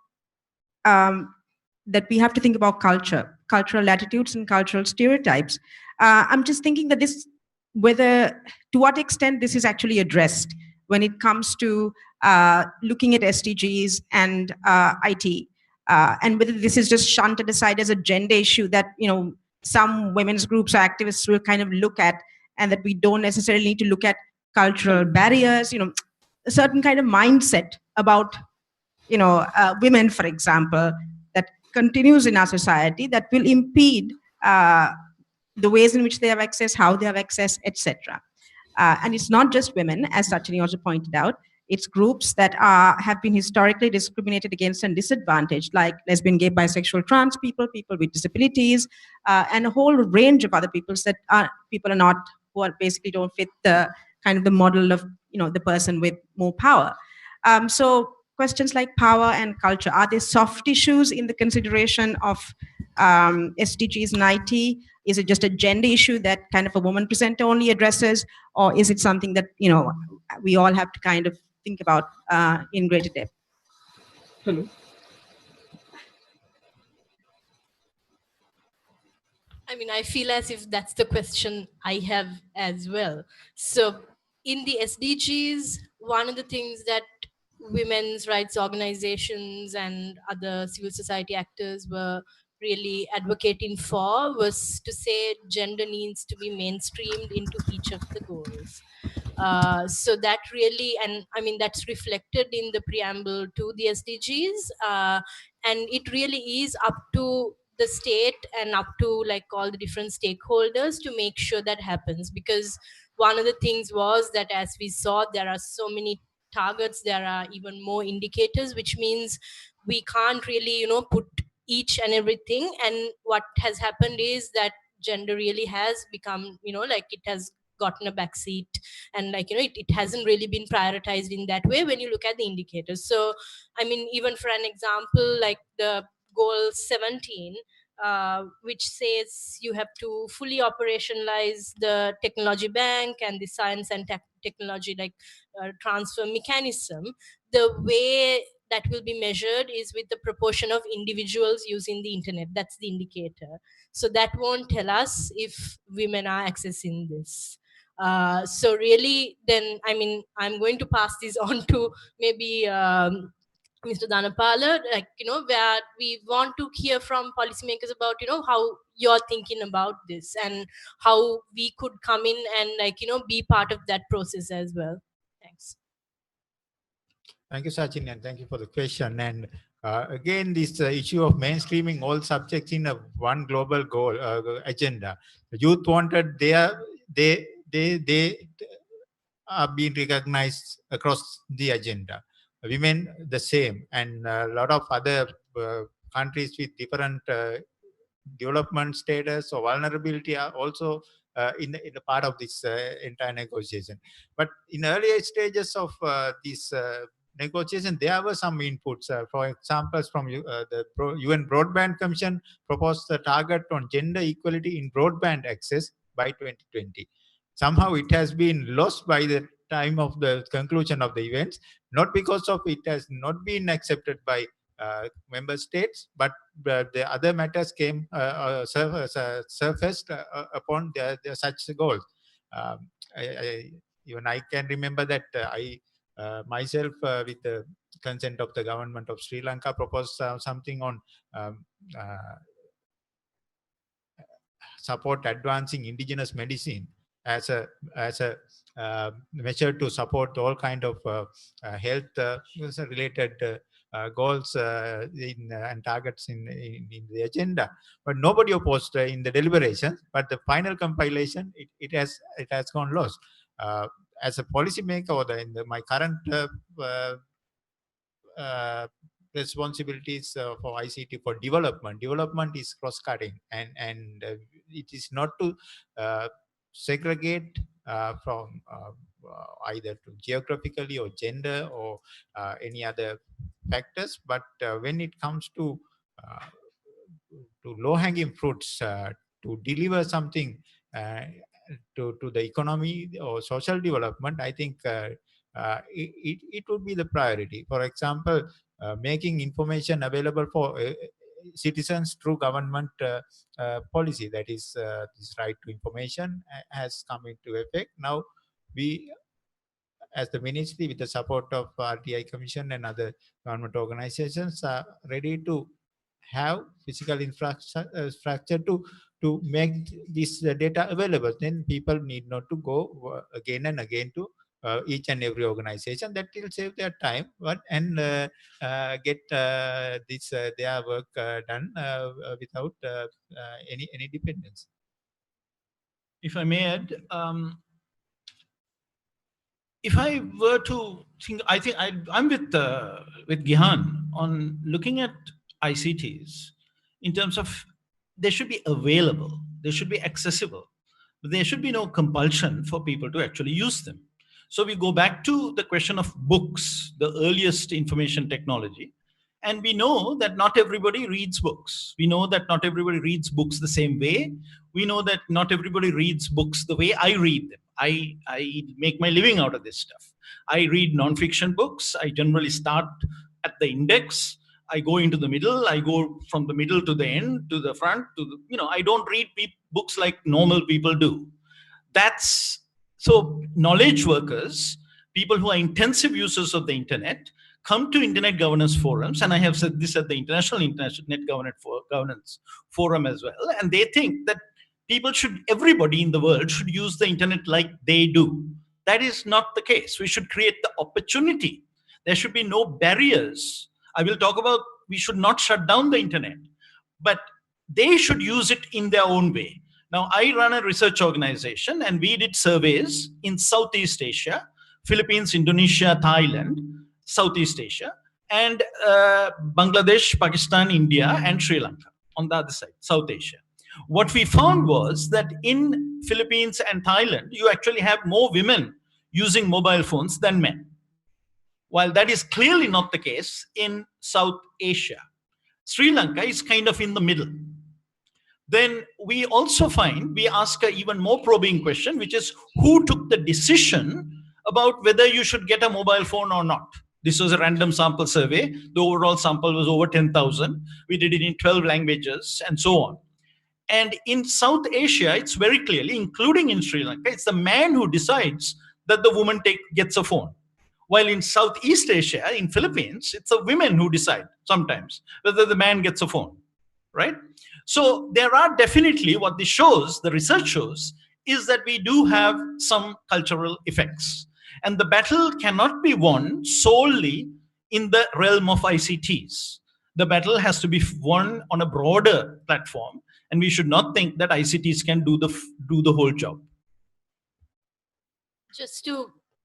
that we have to think about cultural attitudes and cultural stereotypes. I'm just thinking that to what extent this is actually addressed when it comes to looking at SDGs and IT, and whether this is just shunted aside as a gender issue that some women's groups or activists will kind of look at, and that we don't necessarily need to look at cultural barriers, a certain kind of mindset about women, for example, that continues in our society that will impede the ways in which they have access, how they have access, etc. And it's not just women, as Sachini also pointed out. It's groups that have been historically discriminated against and disadvantaged, like lesbian, gay, bisexual, trans people, people with disabilities, and a whole range of other peoples that people are not, who are basically don't fit the kind of the model of the person with more power. So questions like power and culture, are there soft issues in the consideration of SDGs 90? Is it just a gender issue that kind of a woman presenter only addresses, or is it something that we all have to kind of think about in greater depth? Hello. I mean, I feel as if that's the question I have as well. So, in the SDGs, one of the things that women's rights organizations and other civil society actors were really advocating for was to say gender needs to be mainstreamed into each of the goals. So that really, and I mean, that's reflected in the preamble to the SDGs. And it really is up to the state and up to like all the different stakeholders to make sure that happens. Because one of the things was that, as we saw, there are so many targets, there are even more indicators, which means we can't really, put each and everything. And what has happened is that gender really has become, like it has gotten a backseat, and like it hasn't really been prioritized in that way when you look at the indicators. So I mean, even for an example, like the goal 17, which says you have to fully operationalize the technology bank and the science and technology like transfer mechanism. The way that will be measured is with the proportion of individuals using the internet. That's the indicator. So that won't tell us if women are accessing this. So really, then, I mean, I'm going to pass this on to maybe Mr. Dhanapala, like, where we want to hear from policymakers about, how you're thinking about this and how we could come in and like, be part of that process as well. Thanks. Thank you, Sachini, and thank you for the question. And again, this issue of mainstreaming all subjects in one global goal agenda. The youth wanted they are being recognized across the agenda. Women the same, and a lot of other countries with different development status or vulnerability are also in the part of this entire negotiation. But in earlier stages of this negotiation, there were some inputs. For example, from the UN Broadband Commission proposed a target on gender equality in broadband access by 2020. Somehow it has been lost by the time of the conclusion of the events, not because of it has not been accepted by member states, but the other matters came surfaced upon such goals. Even I can remember that I myself, with the consent of the government of Sri Lanka, proposed something on support advancing indigenous medicine as a measure to support all kind of health related goals and targets in the agenda. But nobody opposed in the deliberations. But the final compilation, it has gone lost. As a policymaker, or my current responsibilities for ICT for development is cross-cutting, and it is not to segregate from either to geographically or gender or any other factors, but when it comes to low-hanging fruits to deliver something to the economy or social development, I think it would be the priority. For example, making information available for citizens through government policy, that is this right to information has come into effect. Now we, as the ministry, with the support of RTI Commission and other government organizations, are ready to have physical infrastructure to make this data available. Then people need not to go again and again to each and every organization. That will save their time, and get this their work done without any dependence. If I may add, if I were to think, I think I'm with Gihan on looking at ICTs in terms of they should be available, they should be accessible, but there should be no compulsion for people to actually use them. So we go back to the question of books, the earliest information technology. And we know that not everybody reads books. We know that not everybody reads books the same way. We know that not everybody reads books the way I read them. I make my living out of this stuff. I read non-fiction books. I generally start at the index. I go into the middle. I go from the middle to the end, to the front, to the, I don't read books like normal people do. So knowledge workers, people who are intensive users of the internet, come to internet governance forums, and I have said this at the International Internet Governance Forum as well, and they think that everybody in the world should use the internet like they do. That is not the case. We should create the opportunity. There should be no barriers. I will talk about, we should not shut down the internet, but they should use it in their own way. Now, I run a research organization, and we did surveys in Southeast Asia, Philippines, Indonesia, Thailand, Southeast Asia, and Bangladesh, Pakistan, India, and Sri Lanka on the other side, South Asia. What we found was that in Philippines and Thailand, you actually have more women using mobile phones than men. While that is clearly not the case in South Asia. Sri Lanka is kind of in the middle. Then we also find, we ask an even more probing question, which is who took the decision about whether you should get a mobile phone or not? This was a random sample survey. The overall sample was over 10,000. We did it in 12 languages and so on. And in South Asia, it's very clearly, including in Sri Lanka, it's the man who decides that the woman gets a phone. While in Southeast Asia, in Philippines, it's the women who decide sometimes whether the man gets a phone, right? So there are definitely, what this shows, the research shows, is that we do have some cultural effects. And the battle cannot be won solely in the realm of ICTs. The battle has to be won on a broader platform, and we should not think that ICTs can do the whole job.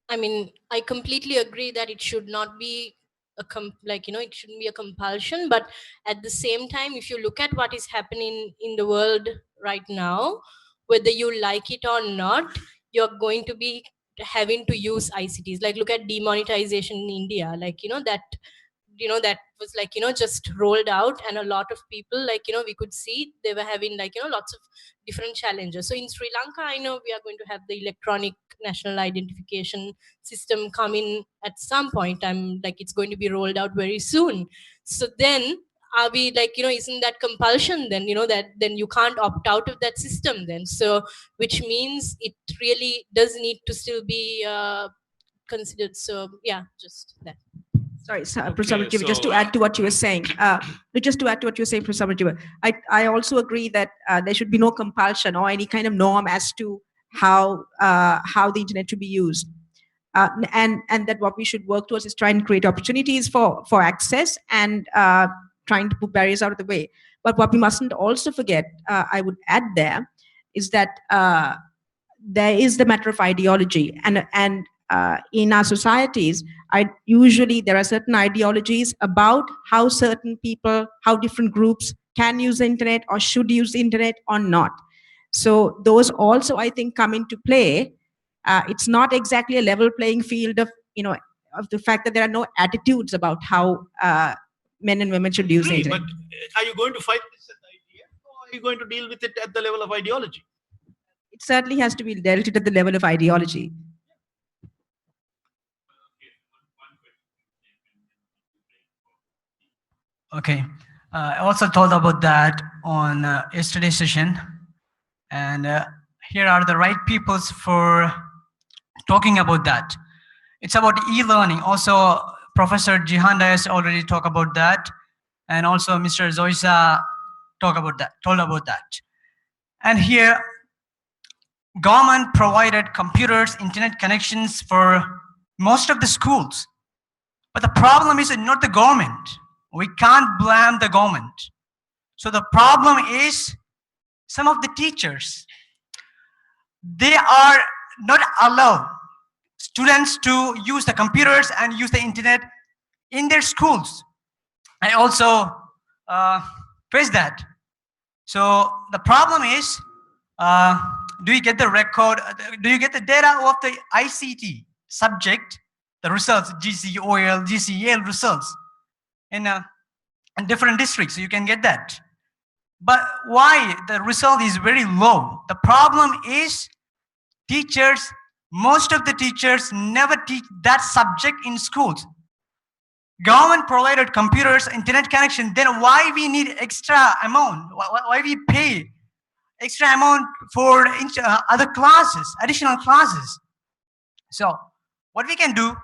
I completely agree that it should not be it shouldn't be a compulsion, but at the same time, if you look at what is happening in the world right now, whether you like it or not, you're going to be having to use ICTs. Like, look at demonetization in India, that was just rolled out, and a lot of people, we could see they were having lots of different challenges. So in Sri Lanka, I know we are going to have the electronic national identification system coming at some point. It's going to be rolled out very soon. So then are we isn't that compulsion then, that then you can't opt out of that system then? So which means it really does need to still be considered. So yeah, just that. Sorry, Prof. Samarajiva, just to add to what you were saying, Prof. Samarajiva, I also agree that there should be no compulsion or any kind of norm as to how the internet should be used. And that what we should work towards is try and create opportunities for access and trying to put barriers out of the way. But what we mustn't also forget, I would add there, is that there is the matter of ideology. And in our societies, usually there are certain ideologies about how certain people, how different groups can use the internet or should use the internet or not. So those also, I think, come into play. It's not exactly a level playing field of the fact that there are no attitudes about how men and women should use the internet. But are you going to fight this at the idea, or are you going to deal with it at the level of ideology? It certainly has to be dealt with at the level of ideology. Okay, I also thought about that on yesterday's session, and here are the right peoples for talking about that. It's about e-learning. Also, Professor Gihan has already talked about that, and also Mr. Soysa told about that. And here, government provided computers, internet connections for most of the schools, but the problem is not the government. We can't blame the government. So the problem is some of the teachers. They are not allowed students to use the computers and use the internet in their schools. I also face that. So the problem is, do you get the record? Do you get the data of the ICT? subject, the results, GCOL, GCEL results in different districts. You can get that. But why the result is very low? The problem is teachers, most of the teachers never teach that subject in schools. Government provided computers, internet connection, then why we need extra amount? Why we pay extra amount for other classes, additional classes? So what we can do,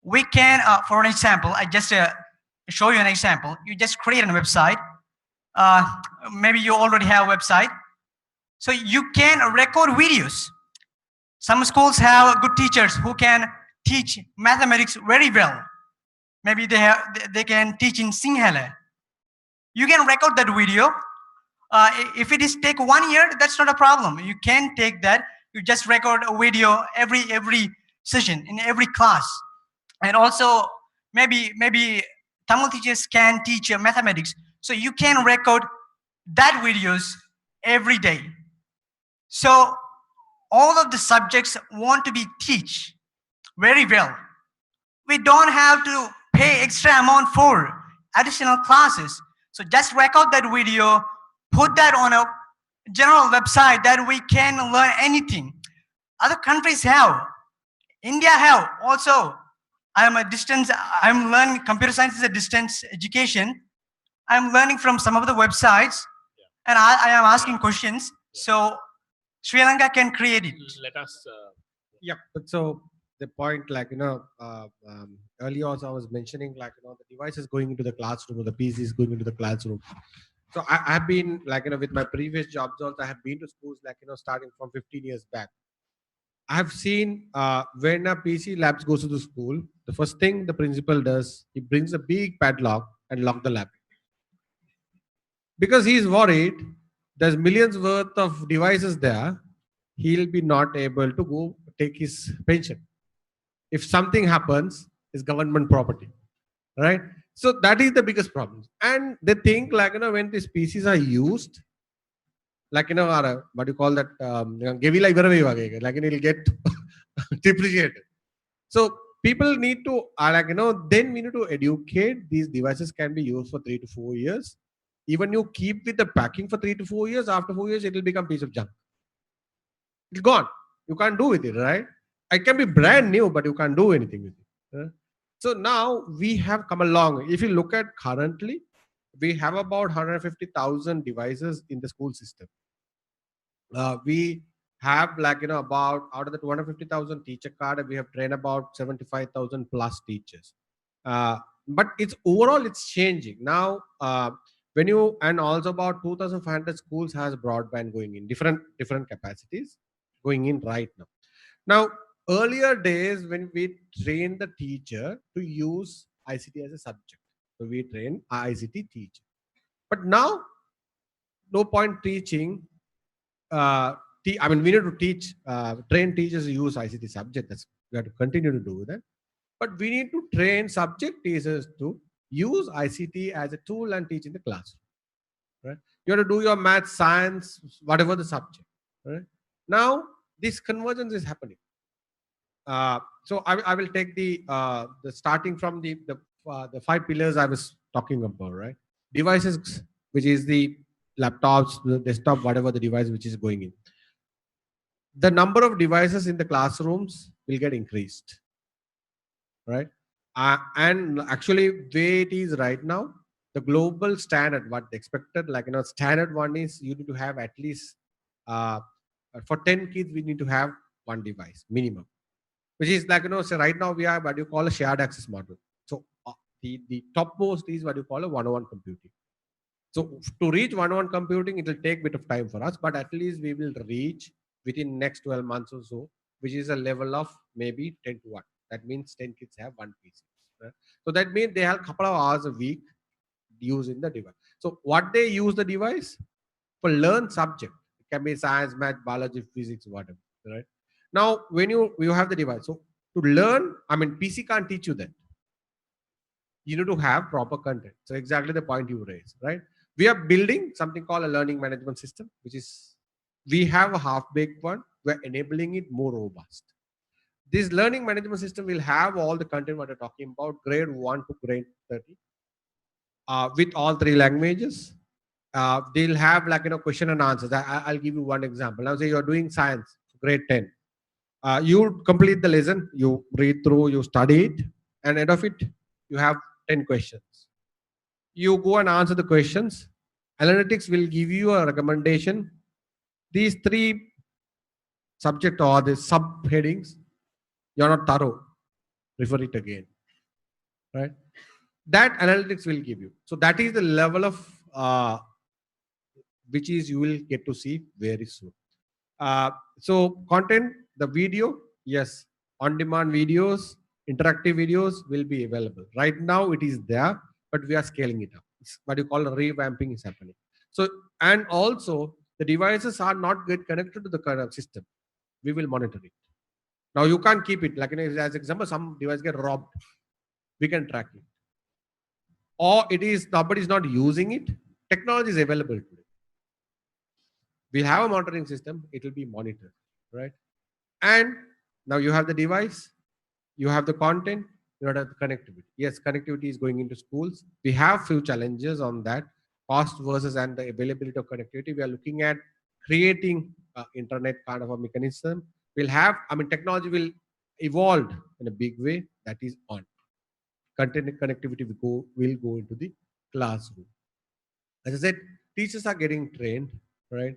we can, for an example, I just show you an example. You just create a website. Maybe you already have a website. So you can record videos. Some schools have good teachers who can teach mathematics very well. Maybe they can teach in Sinhala. You can record that video. If it is take 1 year, that's not a problem. You can take that. You just record a video every session in every class. And also maybe Tamil teachers can teach mathematics. So you can record that videos every day. So all of the subjects want to be teach very well. We don't have to pay extra amount for additional classes. So just record that video, put that on a general website that we can learn anything. Other countries have. India have also. I'm learning computer science is a distance education. I'm learning from some of the websites and I am asking questions. So Sri Lanka can create it. Let us. Yeah, but so the point, like, earlier also I was mentioning, like, the devices going into the classroom or the PCs going into the classroom. So I have been, like, with my previous jobs also, I have been to schools, like, starting from 15 years back. I have seen when a PC labs goes to the school, the first thing the principal does, he brings a big padlock and lock the lab. Because he is worried there's millions worth of devices there, he'll be not able to go take his pension. If something happens, it's government property, right? So that is the biggest problem. And they think, like, when these PCs are used, like, what do you call that? Like, it'll get depreciated. So people need to, then we need to educate these devices can be used for 3 to 4 years. Even you keep with the packing for 3 to 4 years, after 4 years, it will become piece of junk. It's gone. You can't do with it, right? It can be brand new, but you can't do anything with it. So now we have come along. If you look at currently, we have about 150,000 devices in the school system. We have, like, about, out of the 250,000 teacher card, we have trained about 75,000 plus teachers. But it's overall, it's changing now. And also about 2,500 schools has broadband going in different capacities going in right now. Now, earlier days when we trained the teacher to use ICT as a subject, so we train ICT teacher. But now, no point teaching. We need to teach, train teachers to use ICT subject. We have to continue to do that. But we need to train subject teachers to use ICT as a tool and teach in the classroom. Right? You have to do your math, science, whatever the subject. Right? Now, this convergence is happening. So I will take the starting from the 5 pillars I was talking about. Right? Devices, which is the laptops, the desktop, whatever the device which is going in. The number of devices in the classrooms will get increased, right? And actually, where it is right now, the global standard, what they expected, like, standard one is you need to have at least for 10 kids, we need to have 1 device minimum, which is like, so right now we have what you call a shared access model. So the topmost is what you call a one-on-one computing. So to reach one-on-one computing, it will take a bit of time for us, but at least we will reach within next 12 months or so, which is a level of maybe 10 to 1. That means 10 kids have 1 PC. Right? So that means they have a couple of hours a week using the device. So what they use the device for, learn subject. It can be science, math, biology, physics, whatever. Right? Now, when you have the device, so to learn, PC can't teach you that. You need to have proper content. So exactly the point you raised, right? We are building something called a learning management system, which is, we have a half-baked one. We're enabling it more robust. This learning management system will have all the content what we're talking about, grade 1 to grade 30, with all 3 languages. They'll have like, question and answers. I'll give you one example. Now say you're doing science, grade 10. You complete the lesson, you read through, you study it, and end of it, you have 10 questions. You go and answer the questions. Analytics will give you a recommendation. These 3 subject or the subheadings, you're not thorough, refer it again, right? That analytics will give you. So that is the level of which is you will get to see very soon. So content, the video, yes, on-demand videos, interactive videos will be available. Right now it is there, but we are scaling it up. It's what you call revamping is happening. So, and also the devices are not get connected to the current system. We will monitor it. Now you can't keep it, like as example, some device get robbed. We can track it. Or it is, nobody is not using it. Technology is available today. We'll have a monitoring system, it will be monitored, right? And now you have the device, you have the content, you have the connectivity. Yes, connectivity is going into schools. We have few challenges on that, cost versus and the availability of connectivity. We are looking at creating internet kind of a mechanism. We'll have, technology will evolve in a big way. That is on. Content connectivity will go into the classroom. As I said, teachers are getting trained, right?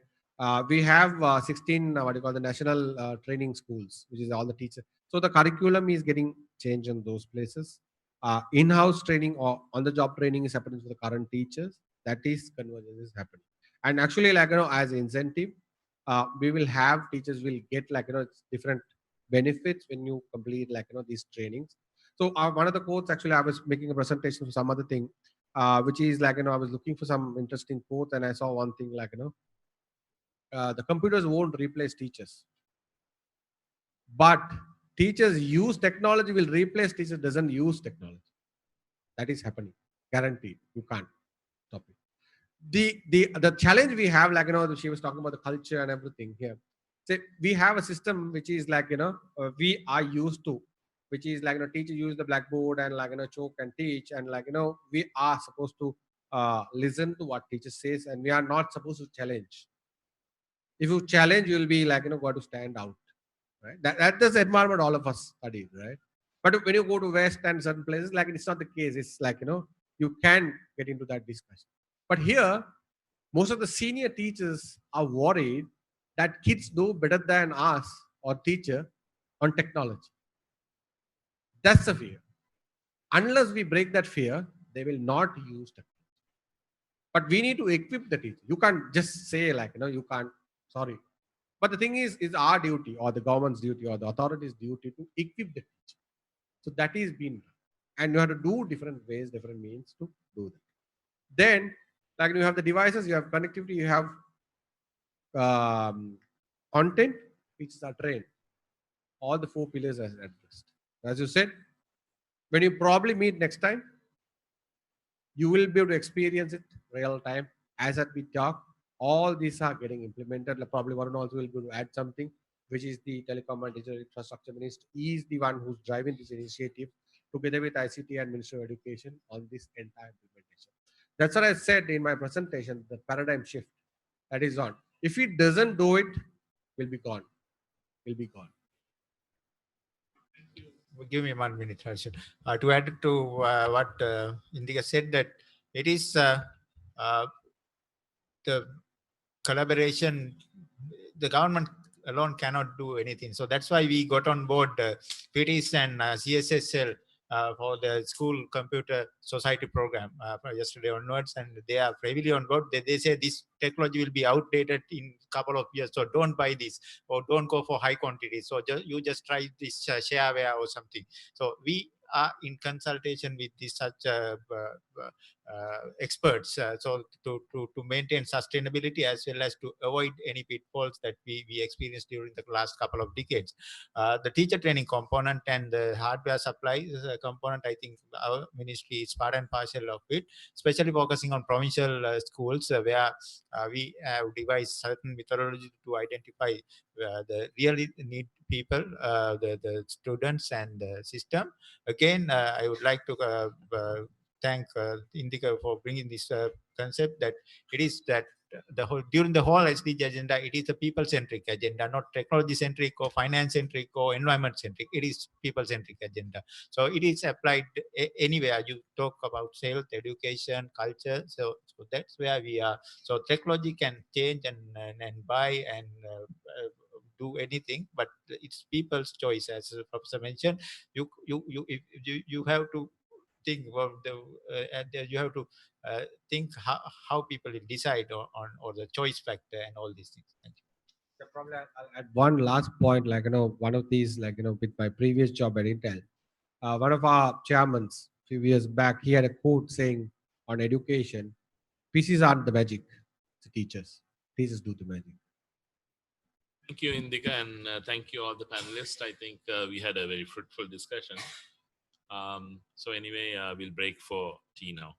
We have 16 what you call the national training schools, which is all the teachers. So the curriculum is getting changed in those places. In-house training or on-the-job training is happening for the current teachers. That is convergence is happening. And actually, like as incentive, we will have teachers will get different benefits when you complete these trainings. So one of the quotes, actually, I was making a presentation for some other thing, which is I was looking for some interesting quote, and I saw one thing the computers won't replace teachers, but teachers use technology will replace teachers doesn't use technology. That is happening, guaranteed. You can't stop it. The challenge we have, she was talking about the culture and everything here. So we have a system which is we are used to, which is teacher use the blackboard and choke and teach, and we are supposed to listen to what teacher says, and we are not supposed to challenge. If you challenge, you will be got to stand out, right? That's the environment all of us studied, right? But when you go to West and certain places, it's not the case. It's you can get into that discussion. But here, most of the senior teachers are worried that kids know better than us or teacher on technology. That's the fear. Unless we break that fear, they will not use technology. But we need to equip the teacher. You can't just say you can't, sorry. But the thing is our duty or the government's duty or the authority's duty to equip the teacher. So that is being done. And you have to do different ways, different means to do that. Then, you have the devices, you have connectivity, you have content, which are trained. All the 4 pillars are addressed. As you said, when you probably meet next time, you will be able to experience it real time. As we talk, all these are getting implemented. Probably Varun also will be able to add something, which is the Telecom and Digital Infrastructure Minister. He is the one who's driving this initiative together with ICT and Ministry of Education on this entire implementation. That's what I said in my presentation, the paradigm shift that is on. If it doesn't do it, will be gone. Will be gone. Give me 1 minute, Harsha. To add to what Indika said, that it is the collaboration. The government alone cannot do anything. So that's why we got on board PTs and CSSL for the school computer society program yesterday onwards, and they are heavily on board. They say this technology will be outdated in a couple of years, so don't buy this or don't go for high quantities. So you just try this shareware or something. So we are in consultation with this such experts. So to maintain sustainability as well as to avoid any pitfalls that we experienced during the last couple of decades. The teacher training component and the hardware supply is a component. I think our ministry is part and parcel of it, especially focusing on provincial schools where we have devised certain methodology to identify the really need people, the students and the system. Again, I would like to thank Indika for bringing this concept that it is that during the whole SDG agenda, it is a people-centric agenda, not technology-centric or finance-centric or environment-centric. It is people-centric agenda. So it is applied anywhere. You talk about health, education, culture. So that's where we are. So technology can change and buy and do anything, but it's people's choice. As the Professor mentioned, you have to think about you have to think how people will decide on or the choice factor and all these things. Thank you. So probably I'll add one last point, like, one of these, like, with my previous job at Intel, one of our chairmen a few years back, he had a quote saying on education, PCs aren't the magic, it's the teachers. Teachers do the magic. Thank you, Indika, and thank you all the panelists. I think we had a very fruitful discussion. So anyway, we'll break for tea now.